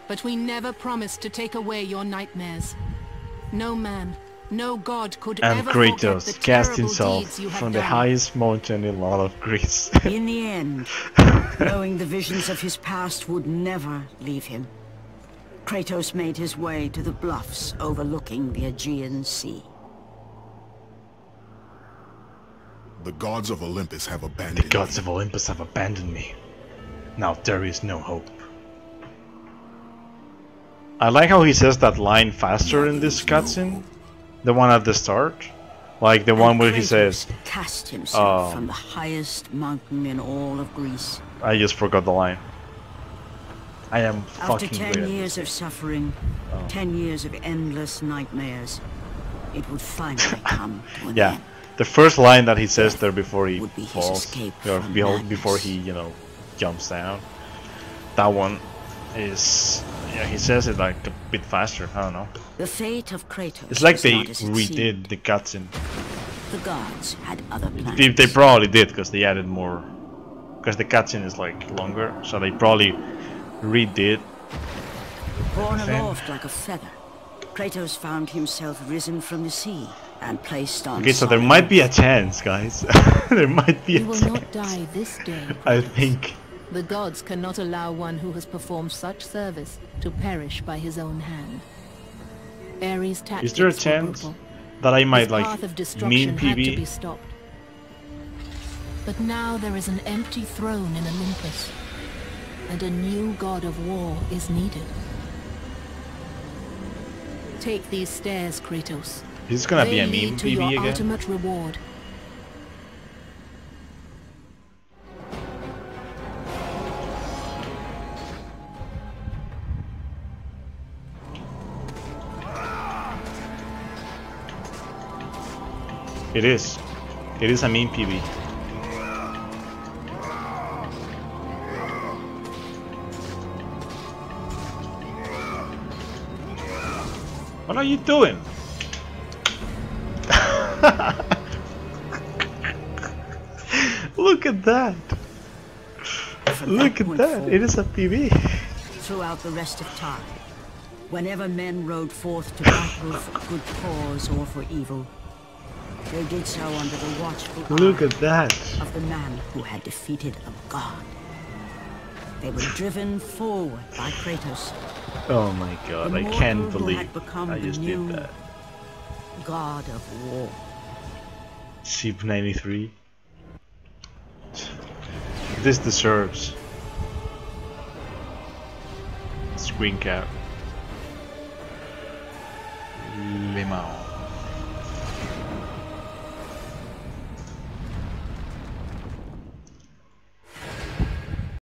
[SPEAKER 5] But we never promised to take away your nightmares. No man, no god could
[SPEAKER 1] And
[SPEAKER 5] ever forget the
[SPEAKER 1] Kratos cast
[SPEAKER 5] terrible
[SPEAKER 1] himself
[SPEAKER 5] deeds you have
[SPEAKER 1] from the
[SPEAKER 5] done.
[SPEAKER 1] highest mountain in all of Greece.
[SPEAKER 3] In the end, knowing the visions of his past would never leave him, Kratos made his way to the bluffs overlooking the Aegean Sea.
[SPEAKER 2] The gods of Olympus have
[SPEAKER 1] The
[SPEAKER 2] abandoned
[SPEAKER 1] gods
[SPEAKER 2] me.
[SPEAKER 1] of Olympus have abandoned me. Now there is no hope. I like how he says that line faster in this cutscene. The one at the start. Like the one where he says,
[SPEAKER 3] cast himself from the highest mountain in all of Greece.
[SPEAKER 1] I just forgot the line. I am
[SPEAKER 3] After
[SPEAKER 1] fucking
[SPEAKER 3] 10
[SPEAKER 1] great at
[SPEAKER 3] years
[SPEAKER 1] this
[SPEAKER 3] of suffering, 10 years of endless nightmares, it would finally come to an
[SPEAKER 1] Yeah,
[SPEAKER 3] end.
[SPEAKER 1] the first line that he says there before he
[SPEAKER 3] Would be his
[SPEAKER 1] falls,
[SPEAKER 3] escape
[SPEAKER 1] or
[SPEAKER 3] from
[SPEAKER 1] before
[SPEAKER 3] madness.
[SPEAKER 1] he, you know, jumps down. That one is, yeah, he says it like a bit faster. I don't know.
[SPEAKER 3] The fate of Kratos
[SPEAKER 1] It's like
[SPEAKER 3] was
[SPEAKER 1] they
[SPEAKER 3] not as it
[SPEAKER 1] redid
[SPEAKER 3] seemed.
[SPEAKER 1] the cutscene.
[SPEAKER 3] The gods had other plans.
[SPEAKER 1] They probably did because they added more. Because the cutscene is like longer, so they probably redid.
[SPEAKER 3] Borne
[SPEAKER 1] thing.
[SPEAKER 3] aloft like a feather, Kratos found himself risen from the sea and placed on
[SPEAKER 1] Okay, so there
[SPEAKER 3] solid
[SPEAKER 1] might be a
[SPEAKER 3] earth.
[SPEAKER 1] chance, guys. There might be a
[SPEAKER 5] You will
[SPEAKER 1] chance.
[SPEAKER 5] not die this day.
[SPEAKER 1] I think.
[SPEAKER 5] The gods cannot allow one who has performed such service to perish by his own hand. Ares' tactics
[SPEAKER 1] Is there a
[SPEAKER 5] were
[SPEAKER 1] chance
[SPEAKER 5] brutal.
[SPEAKER 1] that I might
[SPEAKER 5] His
[SPEAKER 1] like
[SPEAKER 5] path of
[SPEAKER 1] meme
[SPEAKER 5] destruction had to be
[SPEAKER 1] PB?
[SPEAKER 5] stopped. But now there is an empty throne in Olympus, and a new god of war is needed. Take these stairs, Kratos.
[SPEAKER 1] Is this gonna be a
[SPEAKER 5] They
[SPEAKER 1] meme
[SPEAKER 5] lead to
[SPEAKER 1] PB
[SPEAKER 5] your
[SPEAKER 1] again?
[SPEAKER 5] ultimate reward.
[SPEAKER 1] It is. It is a meme PB. What are you doing? Look at that!
[SPEAKER 3] From
[SPEAKER 1] Look
[SPEAKER 3] that
[SPEAKER 1] at
[SPEAKER 3] point
[SPEAKER 1] that!
[SPEAKER 3] forward,
[SPEAKER 1] It is a PB.
[SPEAKER 3] throughout the rest of time, whenever men rode forth to battle for good cause or for evil, they did so under the watchful
[SPEAKER 1] Look
[SPEAKER 3] eye
[SPEAKER 1] at that!
[SPEAKER 3] of the man who had defeated a god. They were driven forward by Kratos,
[SPEAKER 1] Oh my god,
[SPEAKER 3] The
[SPEAKER 1] I can't
[SPEAKER 3] mortal who
[SPEAKER 1] believe
[SPEAKER 3] had become
[SPEAKER 1] I
[SPEAKER 3] the
[SPEAKER 1] just
[SPEAKER 3] new-
[SPEAKER 1] did that.
[SPEAKER 3] god of war.
[SPEAKER 1] Sheep 93. This deserves screen cap. Limao.